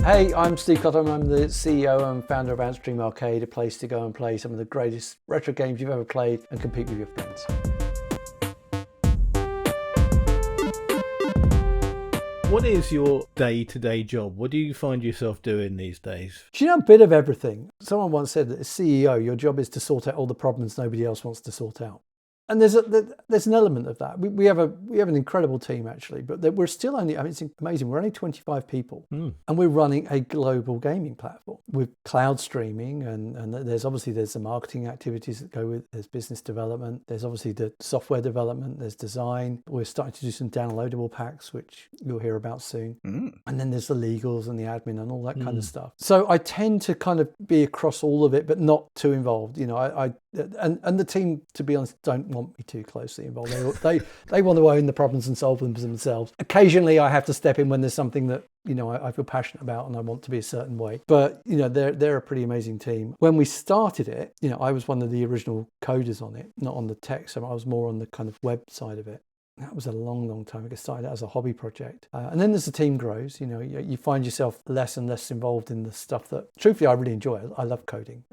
Hey, I'm Steve Cottam. I'm the CEO and founder of Antstream Arcade, a place to go and play some of the greatest retro games you've ever played and compete with your friends. What is your day-to-day job? What do you find yourself doing these days? Do you know a bit of everything? Someone once said that as CEO, your job is to sort out all the problems nobody else wants to sort out. And there's an element of that. We have an incredible team actually, but we're still only, it's amazing. We're only 25 people and we're running a global gaming platform with cloud streaming and there's the marketing activities that go with, there's business development, there's obviously the software development, there's design. We're starting to do some downloadable packs, which you'll hear about soon. And then there's the legals and the admin and all that kind of stuff. So I tend to kind of be across all of it, but not too involved. You know, and the team, to be honest, don't want me too closely involved. They want to own the problems and solve them themselves. Occasionally I have to step in when there's something that, you know, I feel passionate about and I want to be a certain way. But, you know, they're a pretty amazing team. When we started it, you know, I was one of the original coders on it, not on the tech. So I was more on the kind of web side of it. That was a long, long time ago. It started out as a hobby project. And then as the team grows, you know, you find yourself less and less involved in the stuff that, truthfully, I really enjoy. I love coding.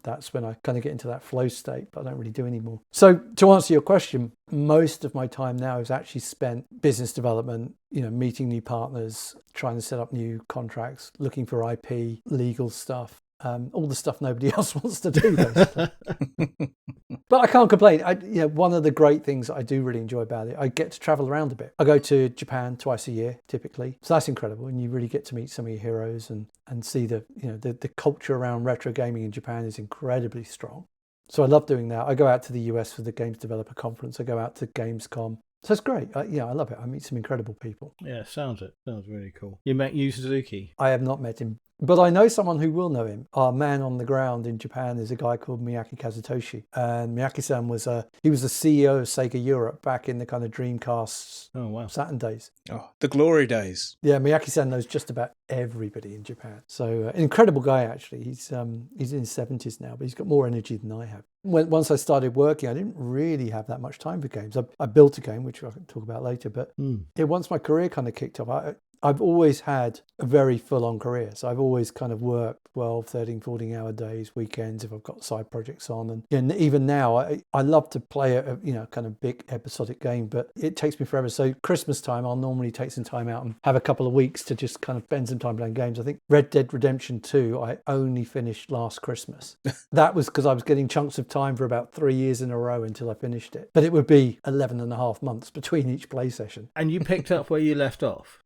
That's when I kind of get into that flow state, but I don't really do anymore. So to answer your question, most of my time now is actually spent business development, you know, meeting new partners, trying to set up new contracts, looking for IP, legal stuff. All the stuff nobody else wants to do, basically. But I can't complain. One of the great things that I do really enjoy about it, I get to travel around a bit. I go to Japan twice a year, typically. So that's incredible. And you really get to meet some of your heroes and see the culture around retro gaming in Japan is incredibly strong. So I love doing that. I go out to the US for the Games Developer Conference. I go out to Gamescom. So it's great. I love it. I meet some incredible people. Yeah, sounds really cool. You met Yu Suzuki? I have not met him. But I know someone who will know him. Our man on the ground in Japan is a guy called Miyaki Kazutoshi. And Miyaki-san was the CEO of Sega Europe back in the kind of Dreamcast, Saturn days. Oh, the glory days. Yeah, Miyaki-san knows just about everybody in Japan. So an incredible guy, actually. He's in his 70s now, but he's got more energy than I have. Once I started working, I didn't really have that much time for games. I built a game, which I can talk about later. But once my career kind of kicked off, I've always had a very full-on career. So I've always kind of worked 12, 13, 14-hour days, weekends if I've got side projects on. And even now, I love to play a kind of big episodic game, but it takes me forever. So Christmas time, I'll normally take some time out and have a couple of weeks to just kind of spend some time playing games. I think Red Dead Redemption 2, I only finished last Christmas. That was because I was getting chunks of time for about 3 years in a row until I finished it. But it would be 11 and a half months between each play session. And you picked up where you left off?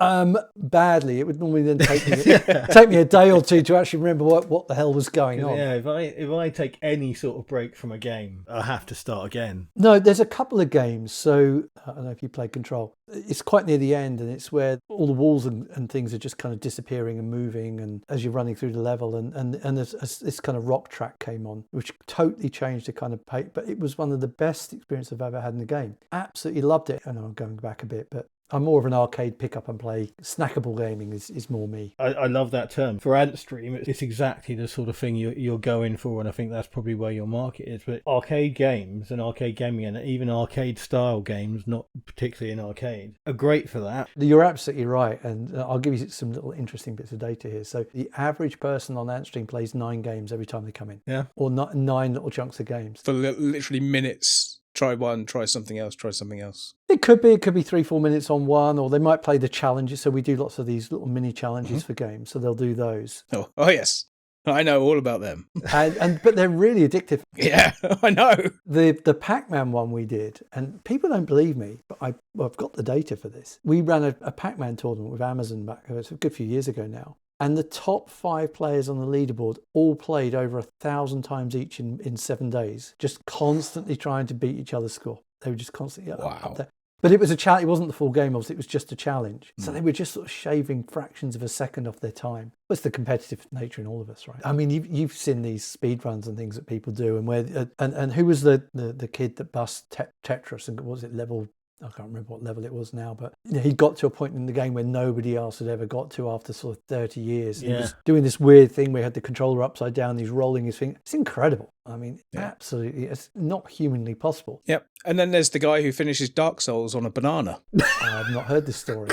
Badly. It would normally then take me a day or two to actually remember what the hell was going on. Yeah, if I take any sort of break from a game, I have to start again. No, there's a couple of games. So I don't know if you played Control. It's quite near the end, and it's where all the walls and things are just kind of disappearing and moving, and as you're running through the level, and this kind of rock track came on, which totally changed the kind of pace. But it was one of the best experiences I've ever had in the game. Absolutely loved it. I know I'm going back a bit, but I'm more of an arcade pick up and play. Snackable gaming is more me. I love that term. For Antstream, it's exactly the sort of thing you're going for, and I think that's probably where your market is. But arcade games and arcade gaming, and even arcade style games, not particularly in arcade, are great for that. You're absolutely right, and I'll give you some little interesting bits of data here. So the average person on Antstream plays 9 games every time they come in. Yeah. Or 9 little chunks of games. For literally minutes. Try one, try something else, try something else. It could be 3-4 minutes on one, or they might play the challenges. So we do lots of these little mini challenges for games. So they'll do those. Oh yes. I know all about them. But they're really addictive. Yeah, I know. The Pac-Man one we did, and people don't believe me, but I've got the data for this. We ran a Pac-Man tournament with Amazon back, it's a good few years ago now. And the top 5 players on the leaderboard all played over 1,000 times each in 7 days, just constantly trying to beat each other's score. They were just constantly up there. But it was a challenge. It wasn't the full game, obviously. It was just a challenge. So they were just sort of shaving fractions of a second off their time. It's the competitive nature in all of us, right? I mean, you've seen these speed runs and things that people do, and who was the kid that bust Tetris and what was it, level? I can't remember what level it was now, but he got to a point in the game where nobody else had ever got to after sort of 30 years. Yeah. He was doing this weird thing where he had the controller upside down, he's rolling his finger. It's incredible. I mean, absolutely. It's not humanly possible. Yep. And then there's the guy who finishes Dark Souls on a banana. I've not heard this story.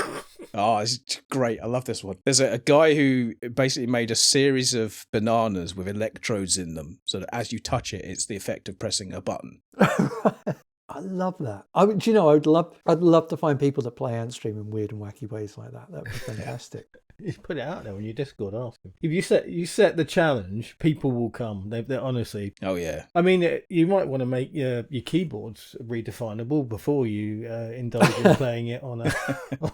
Oh, it's great. I love this one. There's a guy who basically made a series of bananas with electrodes in them so that as you touch it, it's the effect of pressing a button. I love that. Do you know, I'd love to find people that play Antstream in weird and wacky ways like that. That would be fantastic. You put it out there on your Discord, ask them. If you set the challenge, people will come. They're honestly. Oh yeah. I mean, you might want to make your keyboards redefinable before you indulge in playing it on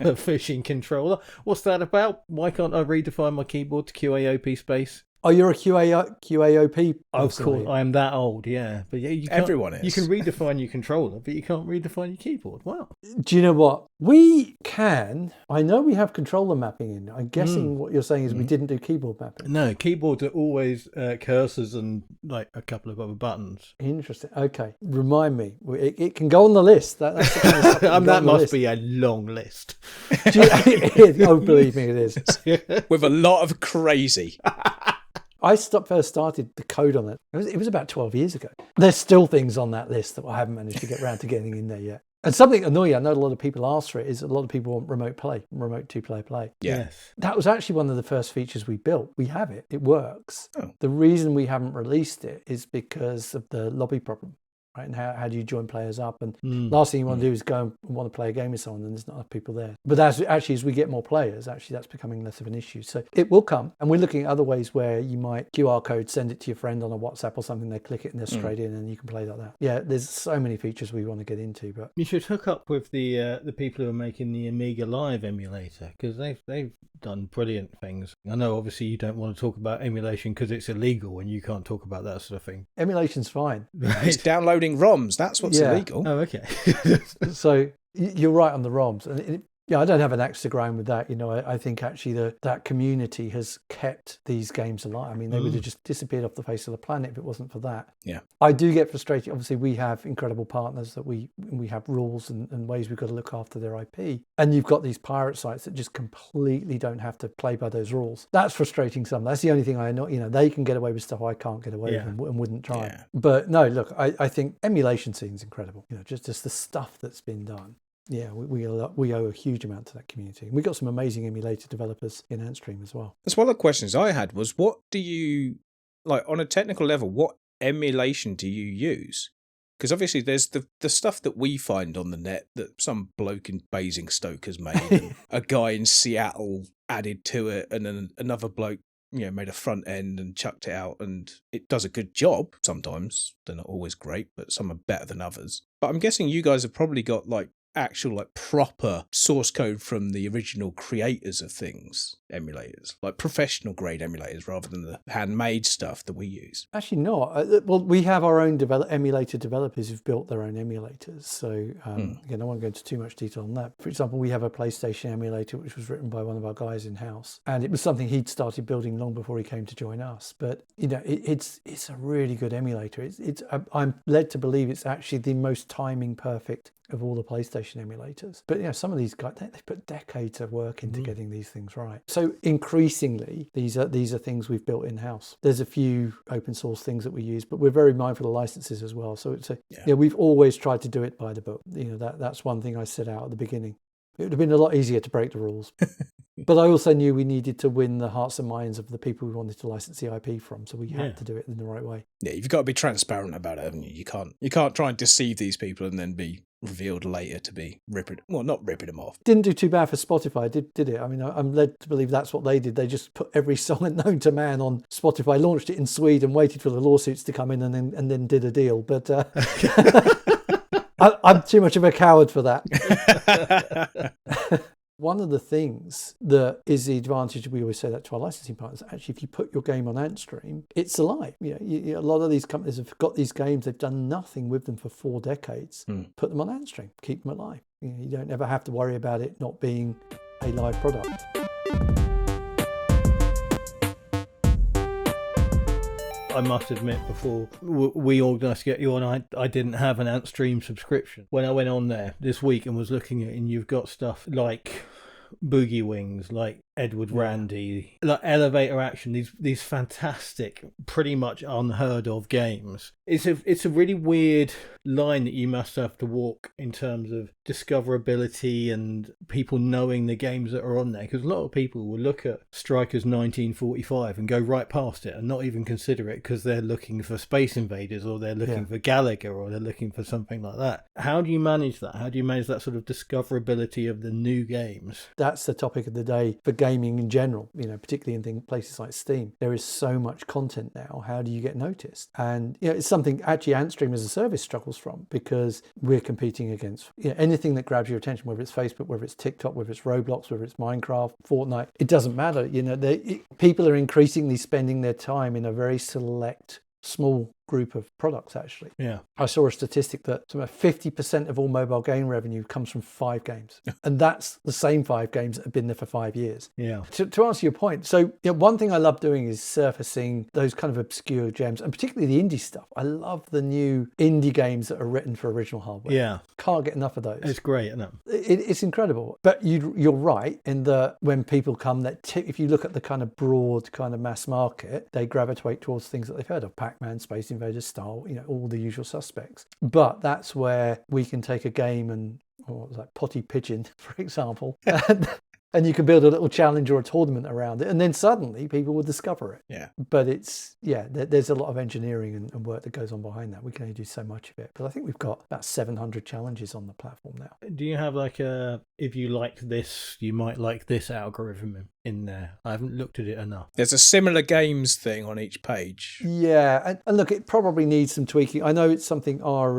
a fishing controller. What's that about? Why can't I redefine my keyboard to QAOP space? Oh, you're a QAOP? Of course, I am that old, yeah. But yeah, everyone is. You can redefine your controller, but you can't redefine your keyboard. Wow. Do you know what? We can. I know we have controller mapping in. I'm guessing what you're saying is we didn't do keyboard mapping. No, keyboards are always cursors and like a couple of other buttons. Interesting. Okay. Remind me. It can go on the list. That's the kind of stuff that must be a long list. Oh, believe me, it is. With a lot of crazy. I first started the code on it. It was about 12 years ago. There's still things on that list that I haven't managed to get around to getting in there yet. And something annoying, I know a lot of people ask for it, is a lot of people want remote two-player play. Yeah. Yes. That was actually one of the first features we built. We have it. It works. Oh. The reason we haven't released it is because of the lobby problem. Right? And how do you join players up? And last thing you want to do is go and want to play a game with someone and there's not enough people there. But as we get more players, actually that's becoming less of an issue. So it will come. And we're looking at other ways where you might QR code, send it to your friend on a WhatsApp or something, they click it and they're straight in and you can play like that. Yeah, there's so many features we want to get into. But you should hook up with the people who are making the Amiga Live emulator, because they've done brilliant things. I know obviously you don't want to talk about emulation because it's illegal and you can't talk about that sort of thing. Emulation's fine. It's downloading ROMs. That's what's illegal. Oh, okay. So you're right on the ROMs. And I don't have an axe to grind with that. You know, I think actually that community has kept these games alive. I mean, they would have just disappeared off the face of the planet if it wasn't for that. Yeah. I do get frustrated. Obviously, we have incredible partners that we have rules and ways we've got to look after their IP. And you've got these pirate sites that just completely don't have to play by those rules. That's frustrating some. That's the only thing I know. You know, they can get away with stuff I can't get away with and wouldn't try. Yeah. But no, look, I think emulation scene's incredible. You know, just the stuff that's been done. Yeah, we owe a huge amount to that community. And we've got some amazing emulator developers in Antstream as well. That's one of the questions I had was, what do you, like on a technical level, what emulation do you use? Because obviously there's the stuff that we find on the net that some bloke in Basingstoke has made, and a guy in Seattle added to it, and then another bloke, you know, made a front end and chucked it out, and it does a good job sometimes. They're not always great, but some are better than others. But I'm guessing you guys have probably got like actual like proper source code from the original creators of things, emulators, like professional grade emulators rather than the handmade stuff that we use. Actually not. Well, we have our own emulator developers who've built their own emulators. So again, I won't go into too much detail on that. For example, we have a PlayStation emulator which was written by one of our guys in-house, and it was something he'd started building long before he came to join us. But you know, it's a really good emulator. I'm led to believe it's actually the most timing perfect of all the PlayStation emulators. But you know, some of these guys, they put decades of work into getting these things right. So increasingly, these are things we've built in-house. There's a few open source things that we use, but we're very mindful of licenses as well. So we've always tried to do it by the book. You know, that's one thing I set out at the beginning. It would have been a lot easier to break the rules. But I also knew we needed to win the hearts and minds of the people we wanted to license the IP from. So we had to do it in the right way. Yeah, you've got to be transparent about it, haven't you? You can't try and deceive these people and then be revealed later to be not ripping them off. Didn't do too bad for Spotify, did it? I mean, I'm led to believe that's what they did. They just put every song known to man on Spotify, launched it in Sweden, waited for the lawsuits to come in, and then did a deal. But I'm too much of a coward for that. One of the things that is the advantage, we always say that to our licensing partners, actually, if you put your game on Antstream, it's alive. You know, a lot of these companies have got these games, they've done nothing with them for 4 decades. Put them on Antstream, keep them alive. You know, you don't ever have to worry about it not being a live product. I must admit, before we organised to get you on, I didn't have an Antstream subscription. When I went on there this week and was looking at it, and you've got stuff like Boogie Wings, like Edward Randy, like Elevator Action, these fantastic, pretty much unheard of games. It's a really weird line that you must have to walk in terms of discoverability and people knowing the games that are on there, because a lot of people will look at Strikers 1945 and go right past it and not even consider it because they're looking for Space Invaders, or they're looking for Gallagher, or they're looking for something like that. How do you manage that? How do you manage that sort of discoverability of the new games? That's the topic of the day for gaming in general, particularly in places like Steam. There is so much content now. How do you get noticed? And it's something actually Antstream as a service struggles from, because we're competing against anything that grabs your attention, whether it's Facebook, whether it's TikTok, whether it's Roblox, whether it's Minecraft, Fortnite. It doesn't matter. People are increasingly spending their time in a very select, small group of products, actually. Yeah. I saw a statistic that about 50% of all mobile game revenue comes from 5 games. And that's the same 5 games that have been there for 5 years. Yeah. To answer your point, so one thing I love doing is surfacing those kind of obscure gems, and particularly the indie stuff. I love the new indie games that are written for original hardware. Yeah. Can't get enough of those. It's great, isn't it? It's incredible. But you're right in that when people come, if you look at the kind of broad kind of mass market, they gravitate towards things that they've heard of: Pac-Man, Space Invaders, Star, all the usual suspects. But that's where we can take a game and, what was that, Potty Pigeon, for example, and you can build a little challenge or a tournament around it, and then suddenly people will discover it. Yeah. But there's a lot of engineering and work that goes on behind that. We can only do so much of it. But I think we've got about 700 challenges on the platform now. Do you have like if you liked this, you might like this algorithm in there? I haven't looked at it enough. There's a similar games thing on each page. Yeah, and look, it probably needs some tweaking. I know it's something our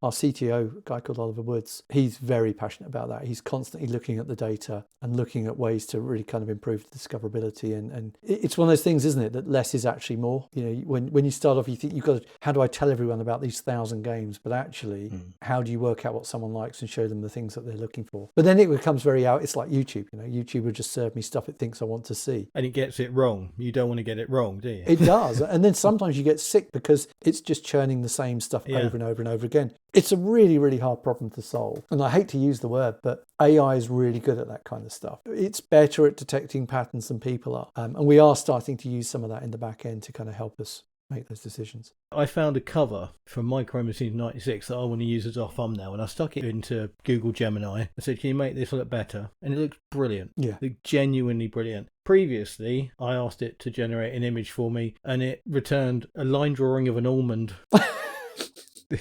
CTO, a guy called Oliver Woods, he's very passionate about that. He's constantly looking at the data and looking at ways to really kind of improve the discoverability. And it's one of those things, isn't it, that less is actually more. When you start off, you think you've got to, how do I tell everyone about these 1,000 games? But actually, how do you work out what someone likes and show them the things that they're looking for? But then it becomes very out. It's like YouTube. YouTube will just serve me stuff it thinks I want to see. And it gets it wrong. You don't want to get it wrong, do you? It does. And then sometimes you get sick because it's just churning the same stuff over and over and over again. It's a really, really hard problem to solve. And I hate to use the word, but AI is really good at that kind of stuff. It's better at detecting patterns than people are. And we are starting to use some of that in the back end to kind of help us make those decisions. I found a cover from Micro Machines 96 that I want to use as our thumbnail, and I stuck it into Google Gemini. I said, can you make this look better? And it looks brilliant. Yeah. It looked genuinely brilliant. Previously, I asked it to generate an image for me, and it returned a line drawing of an almond.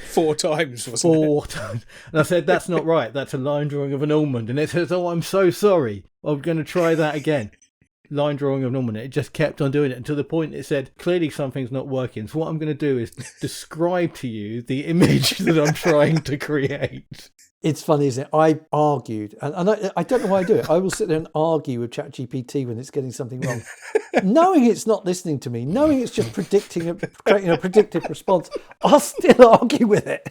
4 times, wasn't it? 4 times. And I said, that's not right. That's a line drawing of an almond. And it says, oh, I'm so sorry. I'm going to try that again. Line drawing of an almond. It just kept on doing it until the point it said, clearly something's not working. So what I'm going to do is describe to you the image that I'm trying to create. It's funny, isn't it? I argued, and I don't know why I do it. I will sit there and argue with ChatGPT when it's getting something wrong, knowing it's not listening to me, knowing it's just creating a predictive response. I'll still argue with it.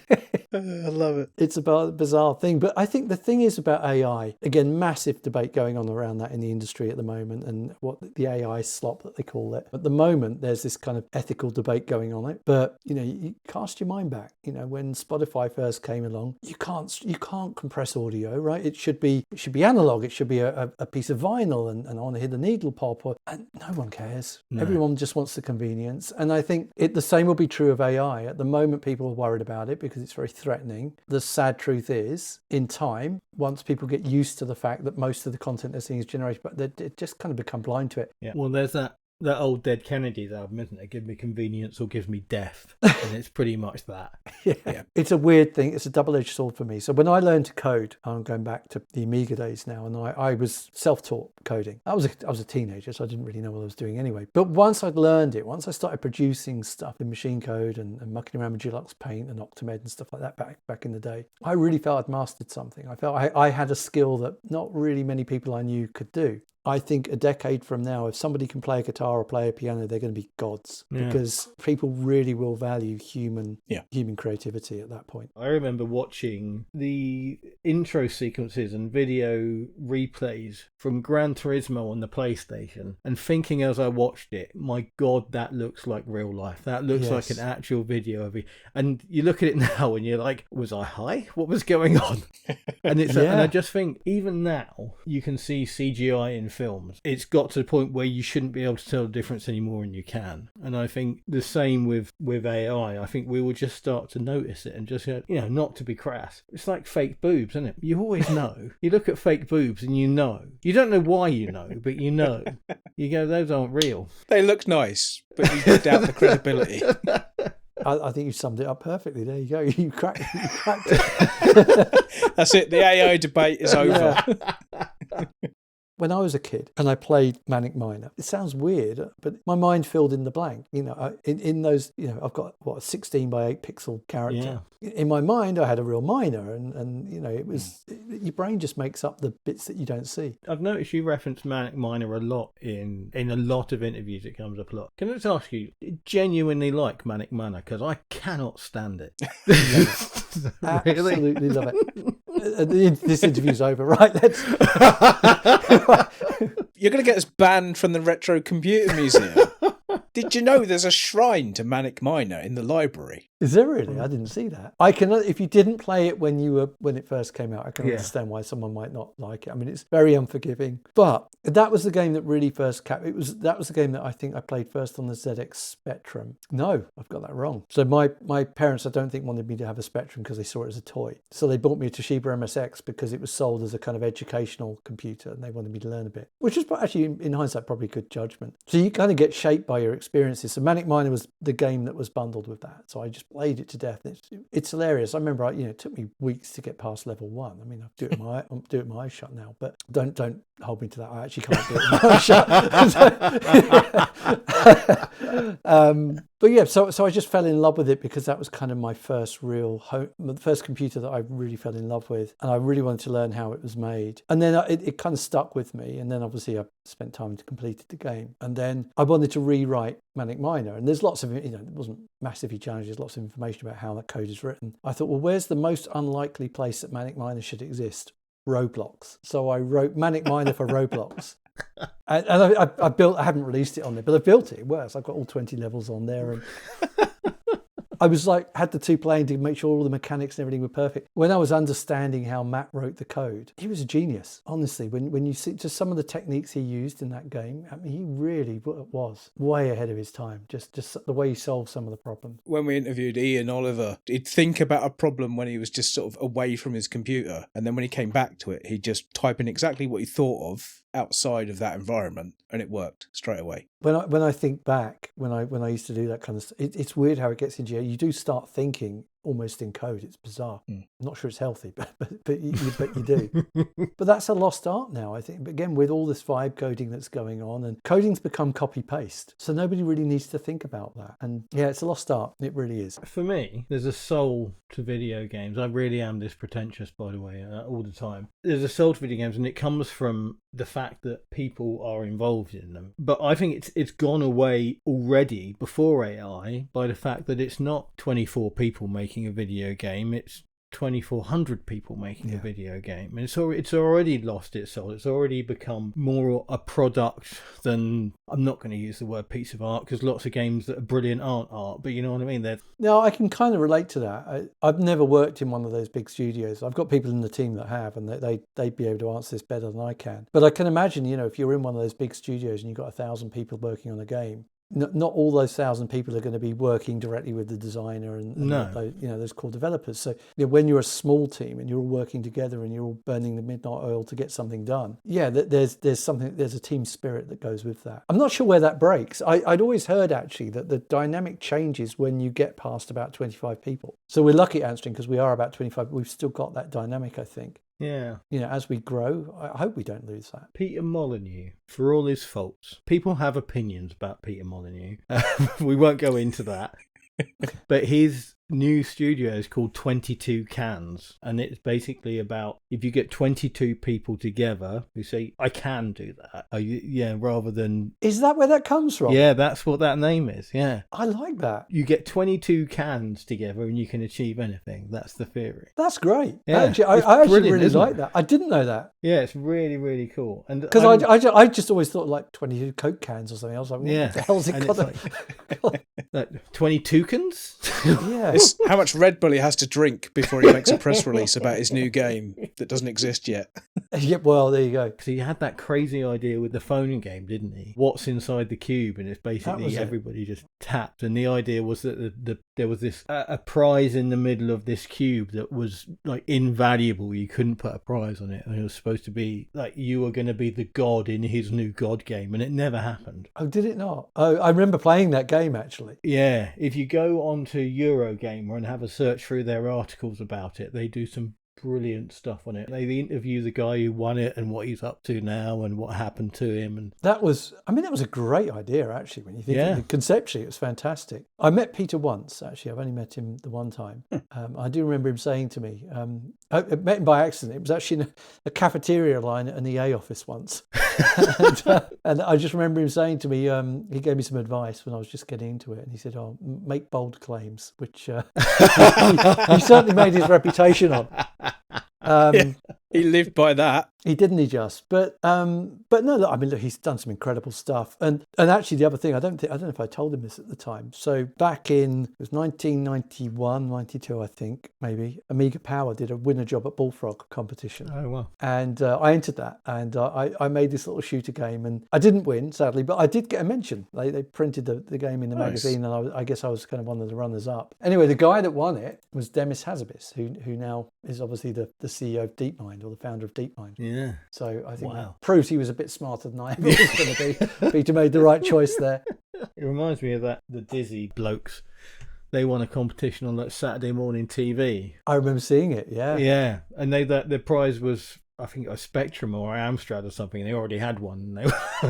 I love it. It's about a bizarre thing. But I think the thing is about AI, again, massive debate going on around that in the industry at the moment, and what the AI slop that they call it. At the moment, there's this kind of ethical debate going on it. But, you cast your mind back, when Spotify first came along, you can't compress audio, right? It should be analog. It should be a piece of vinyl, and I want to hear the needle pop, and no one cares. No. Everyone just wants the convenience. And I think the same will be true of AI. At the moment, people are worried about it because it's very threatening. The sad truth is, in time, once people get used to the fact that most of the content they're seeing is generated, but they just kind of become blind to it. Yeah. Well, there's that old Dead Kennedys album, isn't it? Give me convenience or give me death. And it's pretty much that. Yeah. It's a weird thing. It's a double-edged sword for me. So when I learned to code, I'm going back to the Amiga days now, and I was self-taught coding. I was a teenager, so I didn't really know what I was doing anyway. But once I'd learned it, once I started producing stuff in machine code and mucking around with Deluxe Paint and Octamed and stuff like that back in the day, I really felt I'd mastered something. I felt I had a skill that not really many people I knew could do. I think a decade from now, if somebody can play a guitar or play a piano, they're going to be gods, because people really will value human creativity at that point. I remember watching the intro sequences and video replays from Gran Turismo on the PlayStation and thinking as I watched it, my God, that looks like real life. That looks like an actual video of it. And you look at it now and you're like, was I high? What was going on? And and I just think even now you can see CGI in films. It's got to the point where you shouldn't be able to tell the difference anymore, and you can. And I think the same with AI. I think we will just start to notice it and just go, not to be crass. It's like fake boobs, isn't it? You always know. You look at fake boobs and you know. You don't know why you know, but you know. You go, those aren't real. They look nice, but you doubt the credibility. I think you summed it up perfectly. There you go. You cracked it. That's it. The AI debate is over. Yeah. When I was a kid and I played Manic Miner, it sounds weird, but my mind filled in the blank. In those, I've got a 16 by 8 pixel character. Yeah. In my mind, I had a real miner, and it was your brain just makes up the bits that you don't see. I've noticed you reference Manic Miner a lot in a lot of interviews. It comes up a lot. Can I just ask you, genuinely like Manic Miner? Because I cannot stand it. Absolutely love it. This interview's over, right? Let's. You're going to get us banned from the Retro Computer Museum. Did you know there's a shrine to Manic Miner in the library? Is there really? I didn't see that. I can, if you didn't play it when it first came out, I can understand why someone might not like it. I mean, it's very unforgiving. But that was the game that really first that was the game that I think I played first on the ZX Spectrum. No, I've got that wrong. So my parents, I don't think, wanted me to have a Spectrum because they saw it as a toy. So they bought me a Toshiba MSX because it was sold as a kind of educational computer, and they wanted me to learn a bit, which is actually, in hindsight, probably good judgment. So you kind of get shaped by your experiences. So Manic Miner was the game that was bundled with that. So I just played it to death. It's hilarious. I remember, it took me weeks to get past level 1. I mean, I'm doing it with my eyes shut now, but don't hold me to that. I actually can't do it with my eyes shut. But yeah, so I just fell in love with it because that was kind of my first real the first computer that I really fell in love with, and I really wanted to learn how it was made. And then it kind of stuck with me, and then obviously I spent time to complete the game, and then I wanted to rewrite Manic Miner, and there's lots of, it wasn't massively challenging, there's lots of information about how that code is written. I thought, well, where's the most unlikely place that Manic Miner should exist? Roblox. So I wrote Manic Miner for Roblox. And I haven't released it on there, but I built it. It works. I've got all 20 levels on there, and I was had the two playing to make sure all the mechanics and everything were perfect. When I was understanding how Matt wrote the code, he was a genius. Honestly, when you see just some of the techniques he used in that game, I mean, he really was way ahead of his time. Just the way he solved some of the problems. When we interviewed Ian Oliver, he'd think about a problem when he was just sort of away from his computer, and then when he came back to it, he'd just type in exactly what he thought of outside of that environment, and it worked straight away. When I think back, when I used to do that kind of stuff, it's weird how it gets into you. You do start thinking almost in code. It's bizarre. I'm not sure it's healthy, but you do. But that's a lost art now, I think. But again, with all this vibe coding that's going on, and coding's become copy paste, so nobody really needs to think about that. And yeah, it's a lost art. It really is. For me, there's a soul to video games. I really am this pretentious, by the way, all the time. There's a soul to video games, and it comes from the fact that people are involved in them. But I think it's gone away already before AI by the fact that it's not 24 people making a video game, it's 2,400 people making a video game, and it's already lost its soul. It's already become more a product than, I'm not going to use the word piece of art, because lots of games that are brilliant aren't art, but you know what I mean. No, I can kind of relate to that. I've never worked in one of those big studios. I've got people in the team that have, and they'd be able to answer this better than I can. But I can imagine, if you're in one of those big studios and you've got 1,000 people working on a game, not all those 1,000 people are going to be working directly with the designer and those core developers. So when you're a small team and you're all working together and you're all burning the midnight oil to get something done, there's a team spirit that goes with that. I'm not sure where that breaks. I'd always heard actually that the dynamic changes when you get past about 25 people. So we're lucky at Antstream because we are about 25, but we've still got that dynamic, I think. Yeah. As we grow, I hope we don't lose that. Peter Molyneux, for all his faults, people have opinions about Peter Molyneux. We won't go into that. But his new studio is called 22 Cans, and it's basically about if you get 22 people together who say, I can do that, rather than... Is that where that comes from? Yeah, that's what that name is, yeah. I like that. You get 22 cans together and you can achieve anything. That's the theory. That's great. Yeah, I actually really like that. I didn't know that. Yeah, it's really, really cool. Because I just always thought like 22 Coke cans or something. I was like, what the hell's it got? Like 22 cans? Yeah. It's how much Red Bull he has to drink before he makes a press release about his new game that doesn't exist yet. Yeah, well, there you go. So he had that crazy idea with the phone game, didn't he? What's inside the cube, and it's basically everybody just tapped. And the idea was that there was this a prize in the middle of this cube that was like invaluable. You couldn't put a prize on it, and it was supposed to be like you were going to be the god in his new god game, and it never happened. Oh, did it not? Oh, I remember playing that game actually. Yeah, if you go onto Eurogamer and have a search through their articles about it, they do some brilliant stuff on it. They interview the guy who won it and what he's up to now and what happened to him. And that was a great idea actually. When you think of it, conceptually, it was fantastic. I met Peter once actually. I've only met him the one time. I do remember him saying to me, I met him by accident. It was actually in a cafeteria line at an EA office once. and I just remember him saying to me, he gave me some advice when I was just getting into it, and he said, "Oh, make bold claims," which he certainly made his reputation on. He lived by that. He didn't, he just. But no, look, I mean, look, he's done some incredible stuff. And actually, the other thing, I don't know if I told him this at the time. So back in, it was 1991, 92, I think, maybe, Amiga Power did a winner job at Bullfrog competition. Oh, wow. And I entered that, and I made this little shooter game, and I didn't win, sadly, but I did get a mention. They printed the game in the magazine, and I guess I was kind of one of the runners-up. Anyway, the guy that won it was Demis Hazzabis, who now is obviously the CEO of DeepMind, or the founder of DeepMind. Yeah. So I think that proves he was a bit smarter than I ever was going to be. Peter made the right choice there. It reminds me of the Dizzy blokes. They won a competition on that Saturday morning TV. I remember seeing it, yeah. Yeah, and the prize was, I think, a Spectrum or Amstrad or something. They already had one. And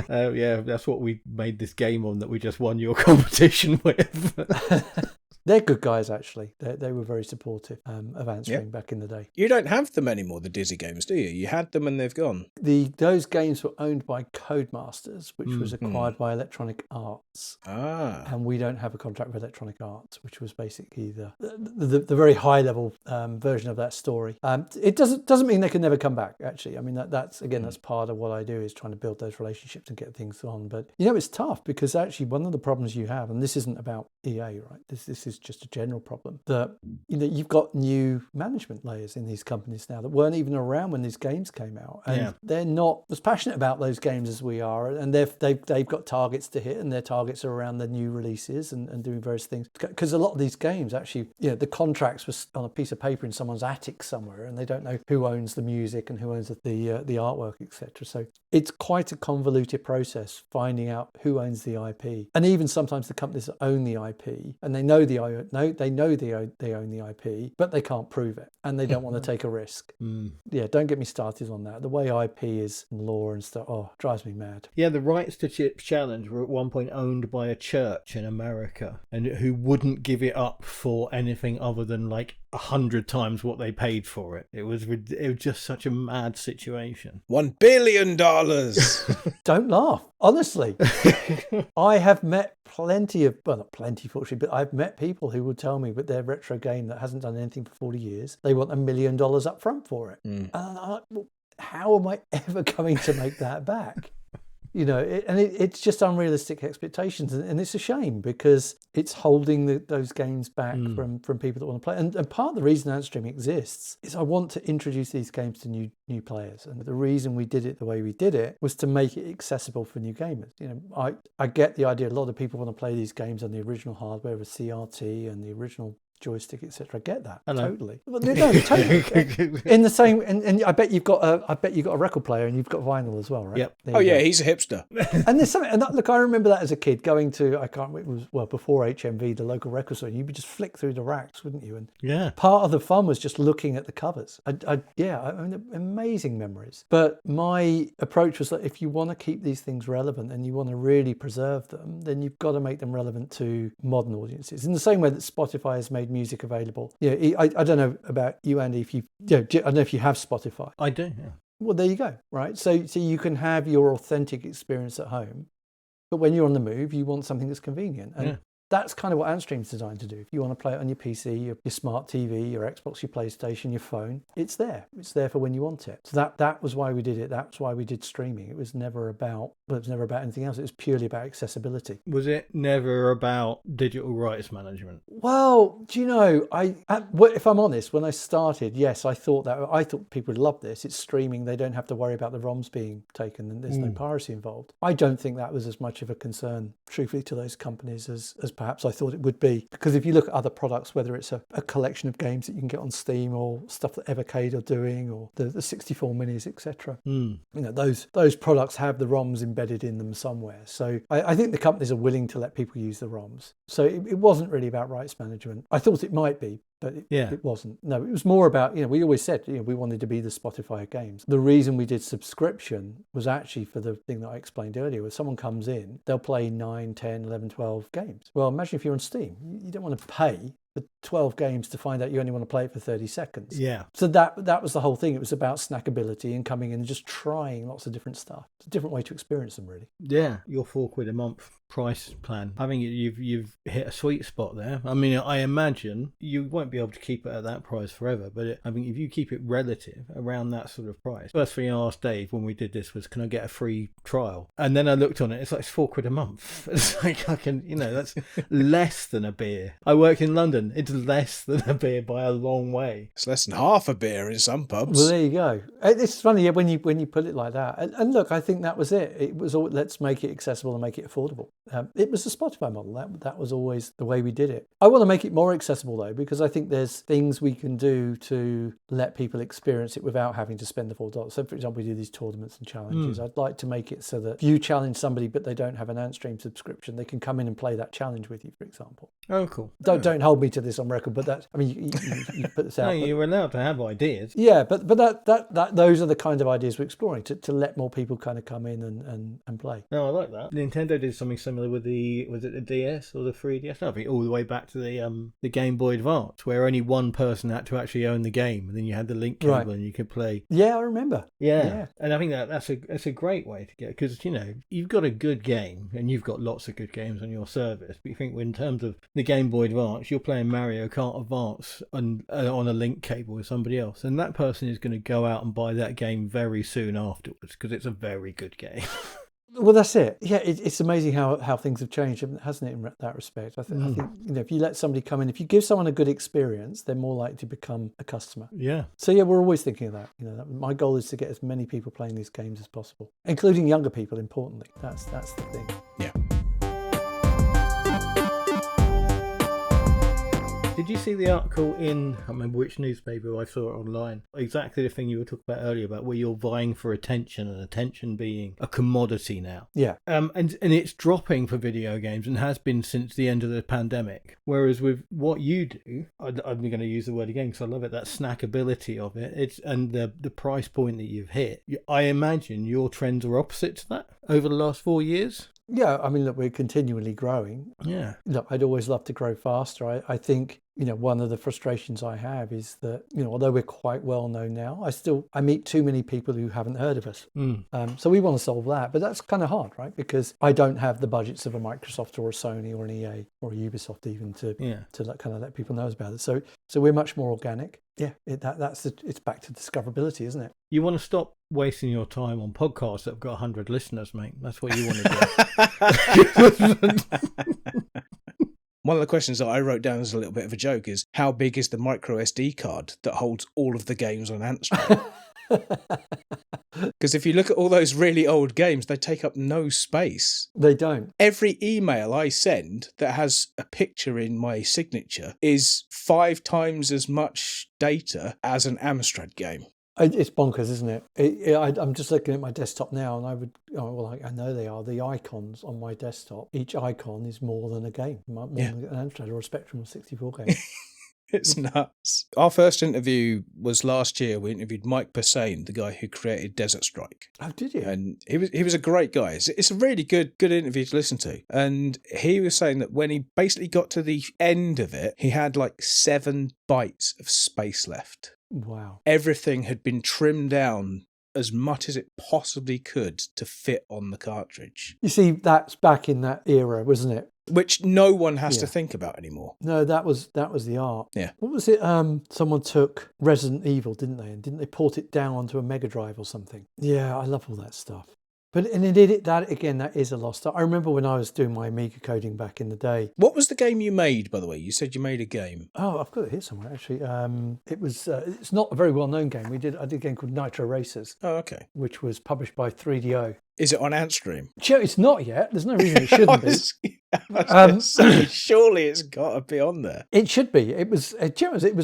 they yeah, that's what we made this game on that we just won your competition with. They're good guys, actually. They were very supportive of Antstream back in the day. You don't have them anymore, the Dizzy games, do you? You had them and they've gone. Those games were owned by Codemasters, which was acquired by Electronic Arts. And we don't have a contract with Electronic Arts, which was basically the very high level version of that story. It doesn't mean they can never come back, actually. I mean, that's part of what I do, is trying to build those relationships and get things on. But, it's tough, because actually one of the problems you have, and this isn't about EA, right? This is just a general problem, that you've got new management layers in these companies now that weren't even around when these games came out, and they're not as passionate about those games as we are, and they've got targets to hit, and their targets are around the new releases and doing various things, because a lot of these games actually, the contracts were on a piece of paper in someone's attic somewhere, and they don't know who owns the music and who owns the artwork, etc. So it's quite a convoluted process finding out who owns the IP, and even sometimes the companies that own the IP, and they know they own the IP, but they can't prove it, and they don't want to take a risk. Yeah, don't get me started on that. The way IP is in law and stuff, drives me mad. Yeah, the Rights to Chips Challenge were at one point owned by a church in America, and who wouldn't give it up for anything other than like 100 times what they paid for it. It was just such a mad situation. $1 billion. Don't laugh. Honestly, I have met not plenty, fortunately, but I've met people who would tell me with their retro game that hasn't done anything for 40 years, they want $1 million up front for it. And I'm like, well, how am I ever going to make that back? It's just unrealistic expectations, and it's a shame, because it's holding those games back from people that want to play. And part of the reason Antstream exists is I want to introduce these games to new players, and the reason we did it the way we did it was to make it accessible for new gamers. I get the idea a lot of people want to play these games on the original hardware with CRT and the original joystick, etc. I get that. Hello. Totally. No, totally. In the same, and I bet you've got a record player, and you've got vinyl as well, right? Yep. Yeah, he's a hipster. And there's something. And look, I remember that as a kid going to, it was before HMV, the local record store. You would just flick through the racks, wouldn't you? And part of the fun was just looking at the covers. Amazing memories. But my approach was that if you want to keep these things relevant and you want to really preserve them, then you've got to make them relevant to modern audiences. In the same way that Spotify has made music available. I don't know about you, Andy, if I don't know if you have Spotify. I do, yeah. Well, there you go, right? So you can have your authentic experience at home, but when you're on the move, you want something that's convenient. And that's kind of what Antstream's designed to do. If you want to play it on your PC, your smart TV, your Xbox, your PlayStation, your phone, it's there. It's there for when you want it. So that was why we did it. That's why we did streaming. It was never about anything else. It was purely about accessibility. Was it never about digital rights management? Well, do you know, if I'm honest, when I started, yes, I thought people would love this. It's streaming. They don't have to worry about the ROMs being taken, and there's no piracy involved. I don't think that was as much of a concern, truthfully, to those companies as perhaps I thought it would be. Because if you look at other products, whether it's a collection of games that you can get on Steam or stuff that Evercade are doing, or the 64 minis, etc., you know, those products have the ROMs embedded in them somewhere. So I think the companies are willing to let people use the ROMs. So it wasn't really about rights management. I thought it might be, but it wasn't. No, it was more about, you know, we always said, you know, we wanted to be the Spotify of games. The reason we did subscription was actually for the thing that I explained earlier, where someone comes in, they'll play 9, 10, 11, 12 games. Well, imagine if you're on Steam, you don't want to pay for 12 games to find out you only want to play it for 30 seconds. Yeah. So that was the whole thing. It was about snackability and coming in and just trying lots of different stuff. It's a different way to experience them, really. Yeah, your £4 a month price plan. I think you've hit a sweet spot there. I mean, I imagine you won't be able to keep it at that price forever, but I mean, if you keep it relative around that sort of price. First thing I asked Dave when we did this was, can I get a free trial? And then I looked on it, it's like £4 a month. It's like, I can, you know, that's less than a beer. I work in London. It's less than a beer by a long way. It's less than half a beer in some pubs. Well, there you go. It's funny when you put it like that. And look, I think that was it. It was all, let's make it accessible and make it affordable. It was the Spotify model. That was always the way we did it. I want to make it more accessible, though, because I think there's things we can do to let people experience it without having to spend the $4. So, for example, we do these tournaments and challenges. I'd like to make it so that if you challenge somebody but they don't have an Antstream subscription, they can come in and play that challenge with you, for example. Oh, cool. Don't hold me to this on record, but that's, I mean, you put this out. No, you're allowed to have ideas. Yeah, but that those are the kind of ideas we're exploring, to let more people kind of come in and play. No, I like that. Nintendo did something similar with was it the DS or the 3DS? No, I think all the way back to the Game Boy Advance, where only one person had to actually own the game, and then you had the link cable and you could play. Yeah, I remember. Yeah. And I think that's a great way to get, because, you know, you've got a good game, and you've got lots of good games on your service, but you think in terms of the Game Boy Advance, you're playing Mario Kart Advance on a link cable with somebody else, and that person is going to go out and buy that game very soon afterwards, because it's a very good game. Well, that's it. Yeah, it's amazing how things have changed, hasn't it, in that respect? I think, you know, if you let somebody come in, if you give someone a good experience, they're more likely to become a customer. Yeah. So yeah, we're always thinking of that. You know, my goal is to get as many people playing these games as possible, including younger people. Importantly, that's the thing. Yeah. Did you see the article in, I can't remember which newspaper, I saw it online, exactly the thing you were talking about earlier, about where you're vying for attention, and attention being a commodity now. Yeah. And it's dropping for video games, and has been since the end of the pandemic. Whereas with what you do, I'm going to use the word again because I love it, that snackability of it, and the price point that you've hit, I imagine your trends are opposite to that over the last 4 years. Yeah, I mean, look, we're continually growing. Yeah. Look, I'd always love to grow faster. I think, you know, one of the frustrations I have is that, you know, although we're quite well known now, I meet too many people who haven't heard of us. So we want to solve that, but that's kind of hard, right? Because I don't have the budgets of a Microsoft or a Sony or an EA or a Ubisoft even to kind of let people know about it. So we're much more organic. Yeah, it's back to discoverability, isn't it? You want to stop wasting your time on podcasts that have got 100 listeners, mate. That's what you want to do. One of the questions that I wrote down as a little bit of a joke is, how big is the micro SD card that holds all of the games on Antstream? Because if you look at all those really old games, they take up no space. They don't. Every email I send that has a picture in my signature is 5 times as much data as an Amstrad game. It's bonkers, isn't it? I'm just looking at my desktop now, and I know they are. The icons on my desktop, each icon is more than a game, more than an Amstrad or a Spectrum 64 game. It's nuts. Our first interview was last year. We interviewed Mike Persane, the guy who created Desert Strike. Oh, did you? And he was a great guy. It's a really good interview to listen to. And he was saying that when he basically got to the end of it, he had like 7 bytes of space left. Wow. Everything had been trimmed down as much as it possibly could to fit on the cartridge. You see, that's back in that era, wasn't it? Which no one has to think about anymore. No, that was the art. Yeah. What was it? Someone took Resident Evil, didn't they? And didn't they port it down onto a Mega Drive or something? Yeah, I love all that stuff. But that again, that is a lost art. I remember when I was doing my Amiga coding back in the day. What was the game you made, by the way? You said you made a game. Oh, I've got it here somewhere actually. It was. It's not a very well-known game. I did a game called Nitro Racers. Oh, okay. Which was published by 3DO. Is it on Antstream? It's not yet. There's no reason it shouldn't be. Surely it's got to be on there. It should be. It was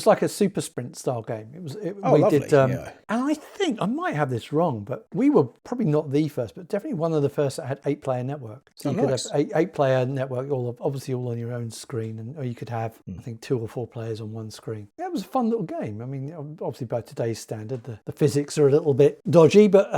like a super sprint style game. Lovely. And I think I might have this wrong, but we were probably not the first, but definitely one of the first that had 8-player network. So you could have 8-player network, obviously all on your own screen, or you could have I think 2 or 4 players on one screen. Yeah, it was a fun little game. I mean, obviously by today's standard, the physics are a little bit dodgy, but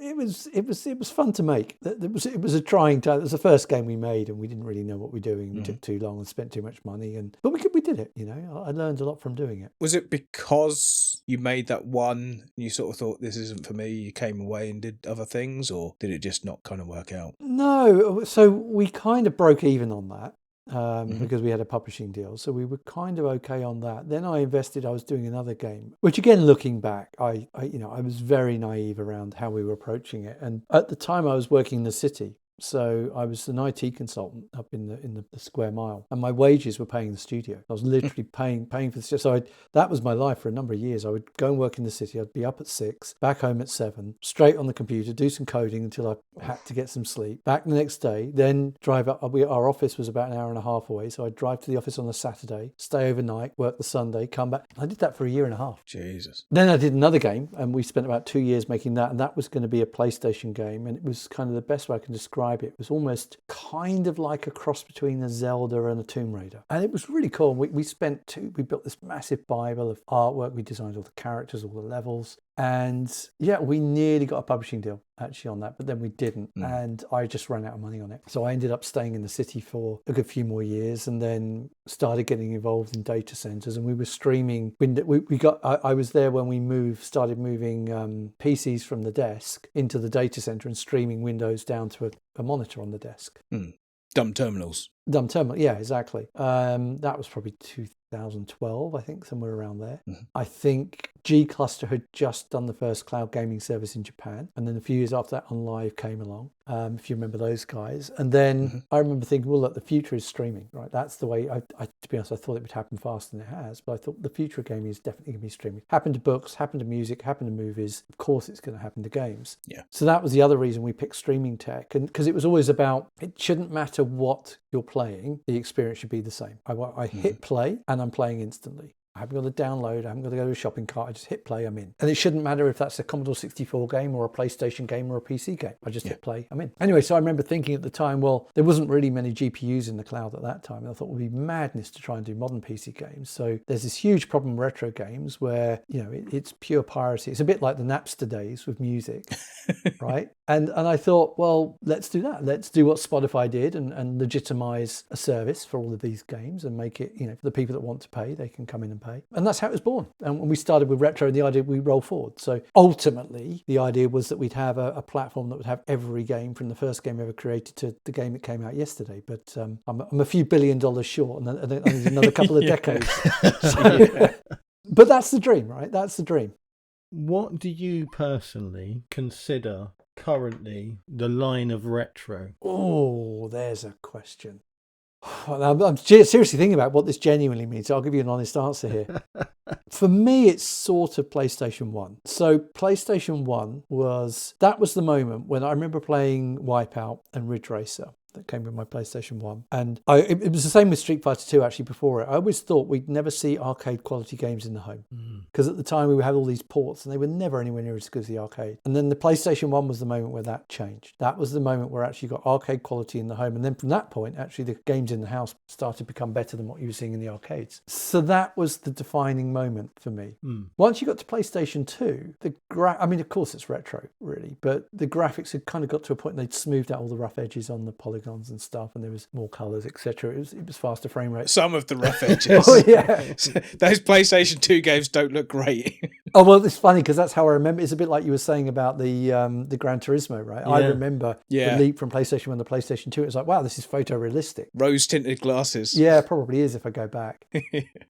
it was fun to make. It was a trying time. It was the first game we made, and we didn't really know what we were doing. We took too long and spent too much money, but we did it. I learned a lot from doing it. Was it because you made that one and you sort of thought this isn't for me? You came away and did other things, or did it just not kind of work out? No, so we kind of broke even on that. Because we had a publishing deal, so we were kind of okay on that. Then I was doing another game, which again, looking back, I was very naive around how we were approaching it. And at the time I was working in the city, so I was an IT consultant up in the square mile, and my wages were paying the studio. I was literally paying for the studio. So that was my life for a number of years. I would go and work in the city. I'd be up at 6, back home at 7, straight on the computer, do some coding until I had to get some sleep. Back the next day, then drive up. Our office was about an hour and a half away, so I'd drive to the office on a Saturday, stay overnight, work the Sunday, come back. I did that for a year and a half. Jesus. Then I did another game, and we spent about 2 years making that, and that was going to be a PlayStation game, and it was kind of the best way I can describe it. It was almost kind of like a cross between a Zelda and a Tomb Raider. And it was really cool. We built this massive Bible of artwork. We designed all the characters, all the levels. And yeah, we nearly got a publishing deal actually on that, but then we didn't. And I just ran out of money on it. So I ended up staying in the city for a good few more years, and then started getting involved in data centers. And we were streaming. I was there when we started moving PCs from the desk into the data center and streaming Windows down to a monitor on the desk. Dumb terminals. Dumb terminal, yeah, exactly. That was probably 2012, I think, somewhere around there. I think G Cluster had just done the first cloud gaming service in Japan, and then a few years after that, OnLive came along. If you remember those guys, and then I remember thinking, well, look, the future is streaming, right? That's the way. To be honest, I thought it would happen faster than it has, but I thought the future of gaming is definitely going to be streaming. Happened to books, happened to music, happened to movies. Of course, it's going to happen to games. Yeah. So that was the other reason we picked streaming tech, and because it was always about, it shouldn't matter what you're playing, the experience should be the same. I hit play and I'm playing instantly. I haven't got to download, I haven't got to go to a shopping cart, I just hit play, I'm in. And it shouldn't matter if that's a Commodore 64 game or a PlayStation game or a PC game. I just hit play, I'm in. Anyway, so I remember thinking at the time, well, there wasn't really many GPUs in the cloud at that time. And I thought it would be madness to try and do modern PC games. So there's this huge problem with retro games where, it's pure piracy. It's a bit like the Napster days with music, right? And I thought, well, let's do that. Let's do what Spotify did and legitimize a service for all of these games and make it, for the people that want to pay, they can come in and pay. And that's how it was born. And when we started with retro, and the idea we roll forward. So ultimately, the idea was that we'd have a platform that would have every game from the first game ever created to the game that came out yesterday. But I'm a few $1 billion short, and I need another couple of decades. But that's the dream, right? That's the dream. What do you personally consider currently the line of retro? Oh, there's a question. I'm seriously thinking about what this genuinely means. I'll give you an honest answer here. For me, it's sort of PlayStation 1. So PlayStation 1 was the moment when I remember playing Wipeout and Ridge Racer. That came with my PlayStation 1. And it was the same with Street Fighter 2 actually before it. I always thought we'd never see arcade quality games in the home. Because at the time we had all these ports and they were never anywhere near as good as the arcade. And then the PlayStation 1 was the moment where that changed. That was the moment where actually got arcade quality in the home. And then from that point, actually the games in the house started to become better than what you were seeing in the arcades. So that was the defining moment for me. Once you got to PlayStation 2, of course it's retro really, but the graphics had kind of got to a point they'd smoothed out all the rough edges on the polygons and stuff, and there was more colours, etc. It was faster frame rate. Some of the rough edges. Oh yeah. Those PlayStation 2 games don't look great. Oh, well, it's funny because that's how I remember. It's a bit like you were saying about the Gran Turismo, right? I Yeah. remember the leap from PlayStation 1 to PlayStation 2. It was like, wow, this is photorealistic. Rose-tinted glasses. Yeah, it probably is if I go back.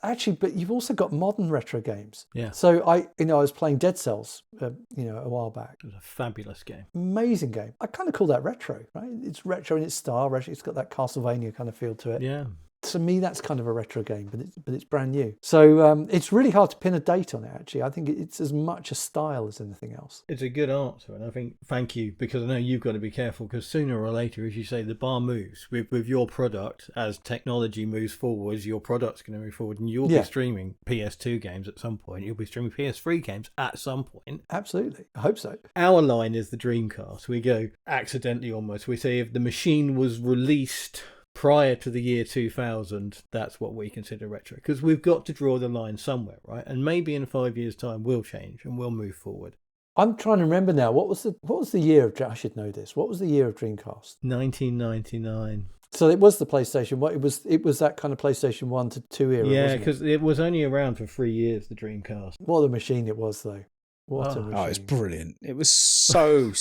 Actually, but you've also got modern retro games. Yeah. So I was playing Dead Cells, a while back. It was a fabulous game. Amazing game. I kind of call that retro, right? It's retro in its style. It's got that Castlevania kind of feel to it. Yeah. To me, that's kind of a retro game, but it's brand new. So it's really hard to pin a date on it, actually. I think it's as much a style as anything else. It's a good answer, and I think thank you, because I know you've got to be careful, because sooner or later, as you say, the bar moves with your product. As technology moves forwards, your product's going to move forward, and you'll be streaming PS2 games at some point. You'll be streaming PS3 games at some point. Absolutely. I hope so. Our line is the Dreamcast. We go accidentally almost. We say if the machine was released prior to the year 2000, that's what we consider retro, because we've got to draw the line somewhere, right? And maybe in 5 years' time we'll change and we'll move forward. I'm trying to remember now. What was the year of? I should know this. What was the year of Dreamcast? 1999. So it was the PlayStation. What it was that kind of PlayStation 1 to 2 era. Yeah, because it was only around for 3 years, the Dreamcast. What a machine it was, though. What a machine. Oh, it's brilliant. It was so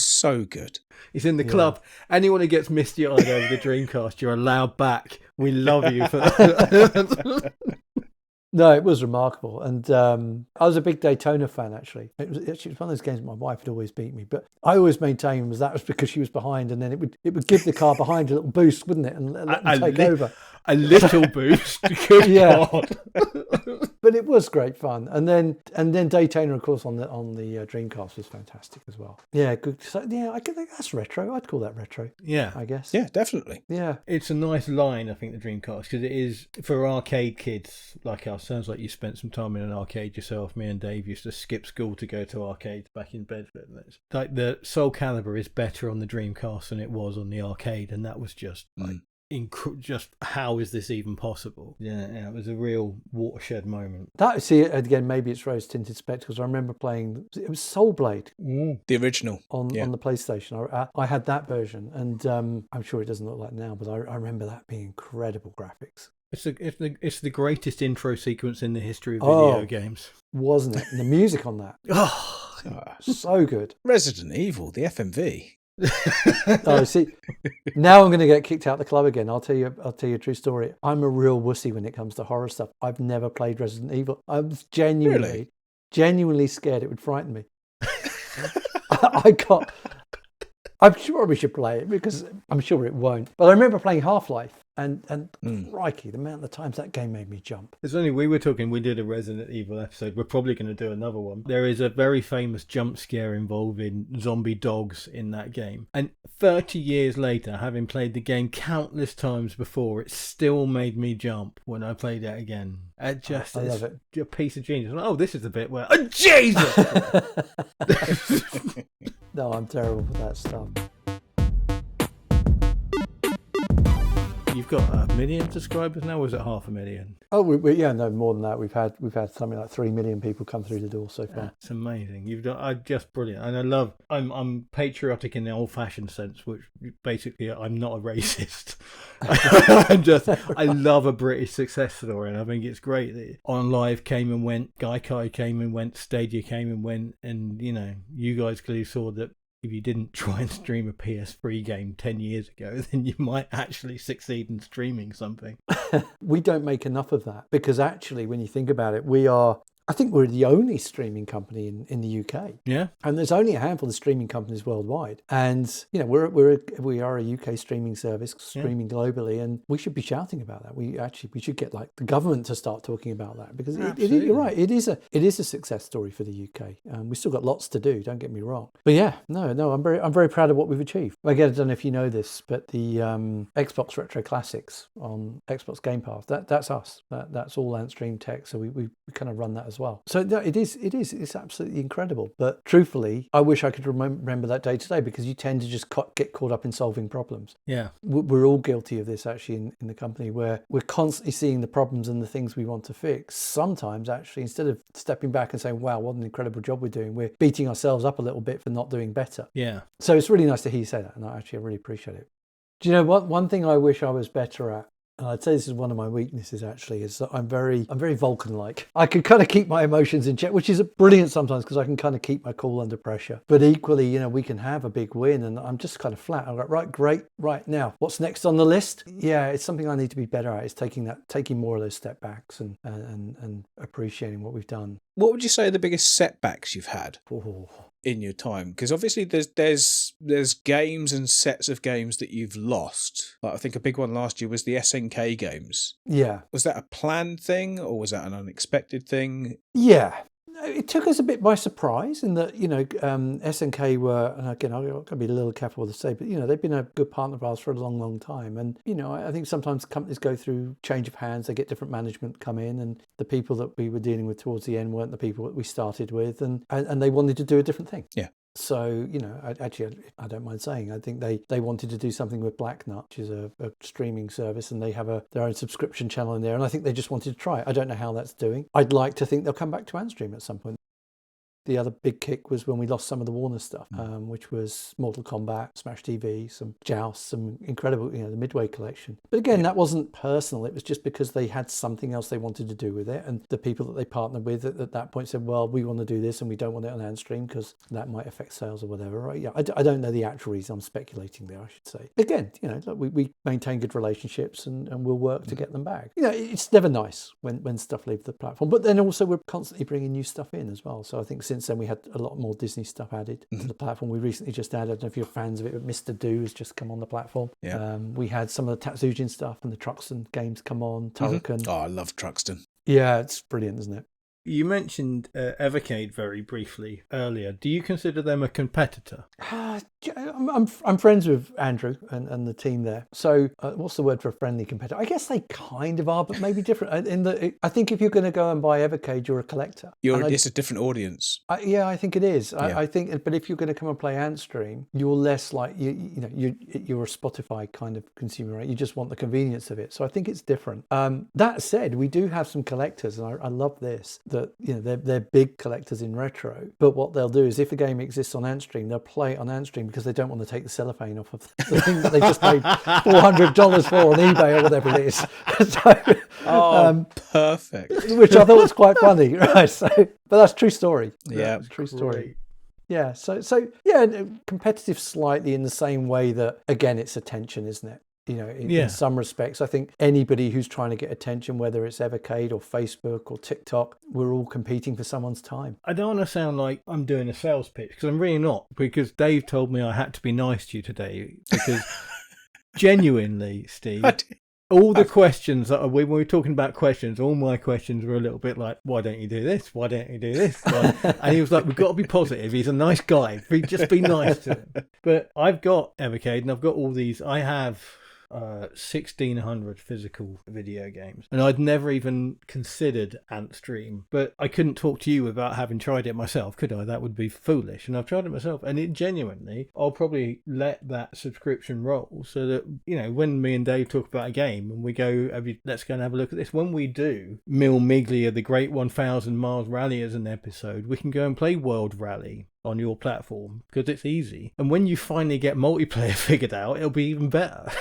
good. He's in the club. Anyone who gets misty-eyed over the Dreamcast, you're allowed back. We love you for that. No, it was remarkable. And I was a big Daytona fan, actually. It was one of those games my wife had always beat me. But I always maintained that was because she was behind, and then it would give the car behind a little boost, wouldn't it? And let them take over. A little boost. Good God. But it was great fun. And then Daytona, of course, on the Dreamcast was fantastic as well. Yeah, good. So, yeah, I think that's retro. I'd call that retro. Yeah. I guess. Yeah, definitely. Yeah. It's a nice line, I think, the Dreamcast, because it is for arcade kids like us. Sounds like you spent some time in an arcade yourself. Me and Dave used to skip school to go to arcades back in Bedford. Like the Soul Calibur is better on the Dreamcast than it was on the arcade, and that was just like just how is this even possible? Yeah, it was a real watershed moment. Again, maybe it's rose tinted spectacles. I remember playing. It was Soul Blade, the original on the PlayStation. I had that version, and I'm sure it doesn't look like now, but I remember that being incredible graphics. It's the greatest intro sequence in the history of video games, wasn't it? And the music on that, so good. Resident Evil, the FMV. Oh, see, now I'm going to get kicked out of the club again. I'll tell you a true story. I'm a real wussy when it comes to horror stuff. I've never played Resident Evil. I was genuinely scared it would frighten me. I'm sure we should play it because I'm sure it won't. But I remember playing Half-Life, and crikey, the amount of times that game made me jump. It's only we did a Resident Evil episode. We're probably going to do another one. There is a very famous jump scare involving zombie dogs in that game. And 30 years later, having played the game countless times before, it still made me jump when I played it again. I love it. A piece of genius. Oh, this is the bit where, oh, Jesus! No, I'm terrible for that stuff. You've got 1 million subscribers now, or is it 500,000? Oh, no, more than that. We've had something like 3 million people come through the door so far. It's amazing. You've done just brilliant, and I'm patriotic in the old-fashioned sense, which basically I'm not a racist. I love a British success story, and I think it's great that On Live came and went, Gaikai came and went, Stadia came and went, and you guys clearly saw that. If you didn't try and stream a PS3 game 10 years ago, then you might actually succeed in streaming something. We don't make enough of that because actually, when you think about it, I think we're the only streaming company in the UK. Yeah. And there's only a handful of streaming companies worldwide. And, we are a UK streaming service, streaming globally, and we should be shouting about that. We should get like the government to start talking about that because you're right. It is a success story for the UK. We've still got lots to do. Don't get me wrong. But yeah, no, I'm very proud of what we've achieved. Again, I don't know if you know this, but the Xbox Retro Classics on Xbox Game Pass, that's us. That's all Antstream tech. So we kind of run that as well. So no, it's absolutely incredible. But truthfully, I wish I could remember that day today because you tend to just get caught up in solving problems. Yeah. We're all guilty of this actually in the company where we're constantly seeing the problems and the things we want to fix. Sometimes actually, instead of stepping back and saying, wow, what an incredible job we're doing, we're beating ourselves up a little bit for not doing better. Yeah. So it's really nice to hear you say that. And I really appreciate it. Do you know what? One thing I wish I was better at And I'd say this is one of my weaknesses, actually, is that I'm very Vulcan-like. I can kind of keep my emotions in check, which is brilliant sometimes because I can kind of keep my cool under pressure. But equally, you know, we can have a big win and I'm just kind of flat. I'm like, right, great, right, now, what's next on the list? Yeah, it's something I need to be better at, is taking more of those step backs and appreciating what we've done. What would you say are the biggest setbacks you've had Oh. in your time? Because obviously there's games and sets of games that you've lost. Like I think a big one last year was the SNK games. Yeah. Was that a planned thing or was that an unexpected thing? Yeah. It took us a bit by surprise in that, you know, SNK were, and again, I've got to be a little careful what to say, but, you know, they've been a good partner of ours for a long, long time. And, you know, I think sometimes companies go through change of hands, they get different management come in, and the people that we were dealing with towards the end weren't the people that we started with, and they wanted to do a different thing. Yeah. So, you know, I don't mind saying, I think they wanted to do something with Blacknut, which is a streaming service, and they have their own subscription channel in there. And I think they just wanted to try it. I don't know how that's doing. I'd like to think they'll come back to Antstream at some point. The other big kick was when we lost some of the Warner stuff, which was Mortal Kombat, Smash TV, some Joust, some incredible, you know, the Midway collection. But again, that wasn't personal. It was just because they had something else they wanted to do with it. And the people that they partnered with at that point said, well, we want to do this and we don't want it on Antstream because that might affect sales or whatever, right? Yeah, I don't know the actual reason. I'm speculating there, I should say. Again, you know, look, we maintain good relationships and we'll work to get them back. You know, it's never nice when stuff leaves the platform. But then also we're constantly bringing new stuff in as well. So I think since then we had a lot more Disney stuff added to the platform. We recently just added, I don't know if you're fans of it, but Mr. Do has just come on the platform. Yeah. We had some of the Tatsujin stuff and the Truxton games come on, Turrican. Oh, I love Truxton. Yeah, it's brilliant, isn't it? You mentioned Evercade very briefly earlier. Do you consider them a competitor? I'm friends with Andrew and the team there. So what's the word for a friendly competitor? I guess they kind of are, but maybe different. I think if you're going to go and buy Evercade, you're a collector. It's a different audience. I think it is. Yeah. I think, but if you're going to come and play Antstream, you're less like you're a Spotify kind of consumer, right? You just want the convenience of it. So I think it's different. That said, we do have some collectors, and I love this. That, you know, they're big collectors in retro, but what they'll do is if a game exists on Antstream, they'll play it on Antstream because they don't want to take the cellophane off of the thing that they just paid $400 for on eBay or whatever it is. So, perfect. Which I thought was quite funny, right? So, but that's a true story. Yeah, true story. Yeah, so yeah, competitive slightly in the same way that, again, it's attention, isn't it? You know, in some respects, I think anybody who's trying to get attention, whether it's Evercade or Facebook or TikTok, we're all competing for someone's time. I don't want to sound like I'm doing a sales pitch because I'm really not, because Dave told me I had to be nice to you today because genuinely, Steve, all the questions that when we were talking about questions, all my questions were a little bit like, why don't you do this? Why don't you do this? And he was like, we've got to be positive. He's a nice guy. Just be nice to him. But I've got Evercade and I've got all these. I have 1,600 physical video games, and I'd never even considered Antstream, but I couldn't talk to you without having tried it myself, could I? That would be foolish, and I've tried it myself, and it genuinely, I'll probably let that subscription roll so that, you know, when me and Dave talk about a game and we go, let's go and have a look at this, when we do Mil Miglia, the Great 1,000 Miles Rally as an episode, we can go and play World Rally on your platform because it's easy, and when you finally get multiplayer figured out, it'll be even better.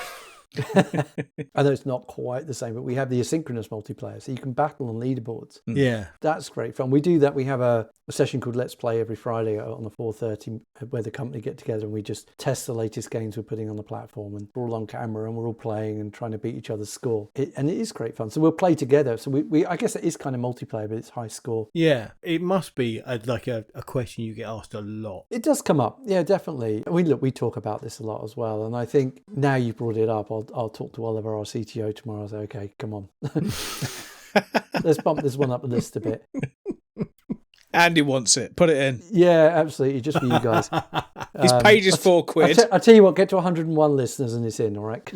I know it's not quite the same, but we have the asynchronous multiplayer, so you can battle on leaderboards. Yeah, that's great fun. We do that. We have a session called Let's Play every Friday on the 4:30, where the company get together and we just test the latest games we're putting on the platform, and we're all on camera and we're all playing and trying to beat each other's score. And it is great fun. So we'll play together. So we I guess it is kind of multiplayer, but it's high score. Yeah, it must be like a question you get asked a lot. It does come up. Yeah, definitely. We talk about this a lot as well. And I think now you brought it up, I'll talk to Oliver, our CTO, tomorrow. I'll say, okay, come on. Let's bump this one up the list a bit. Andy wants it. Put it in. Yeah, absolutely. Just for you guys. His page is £4. I'll tell you what, get to 101 listeners and it's in, all right?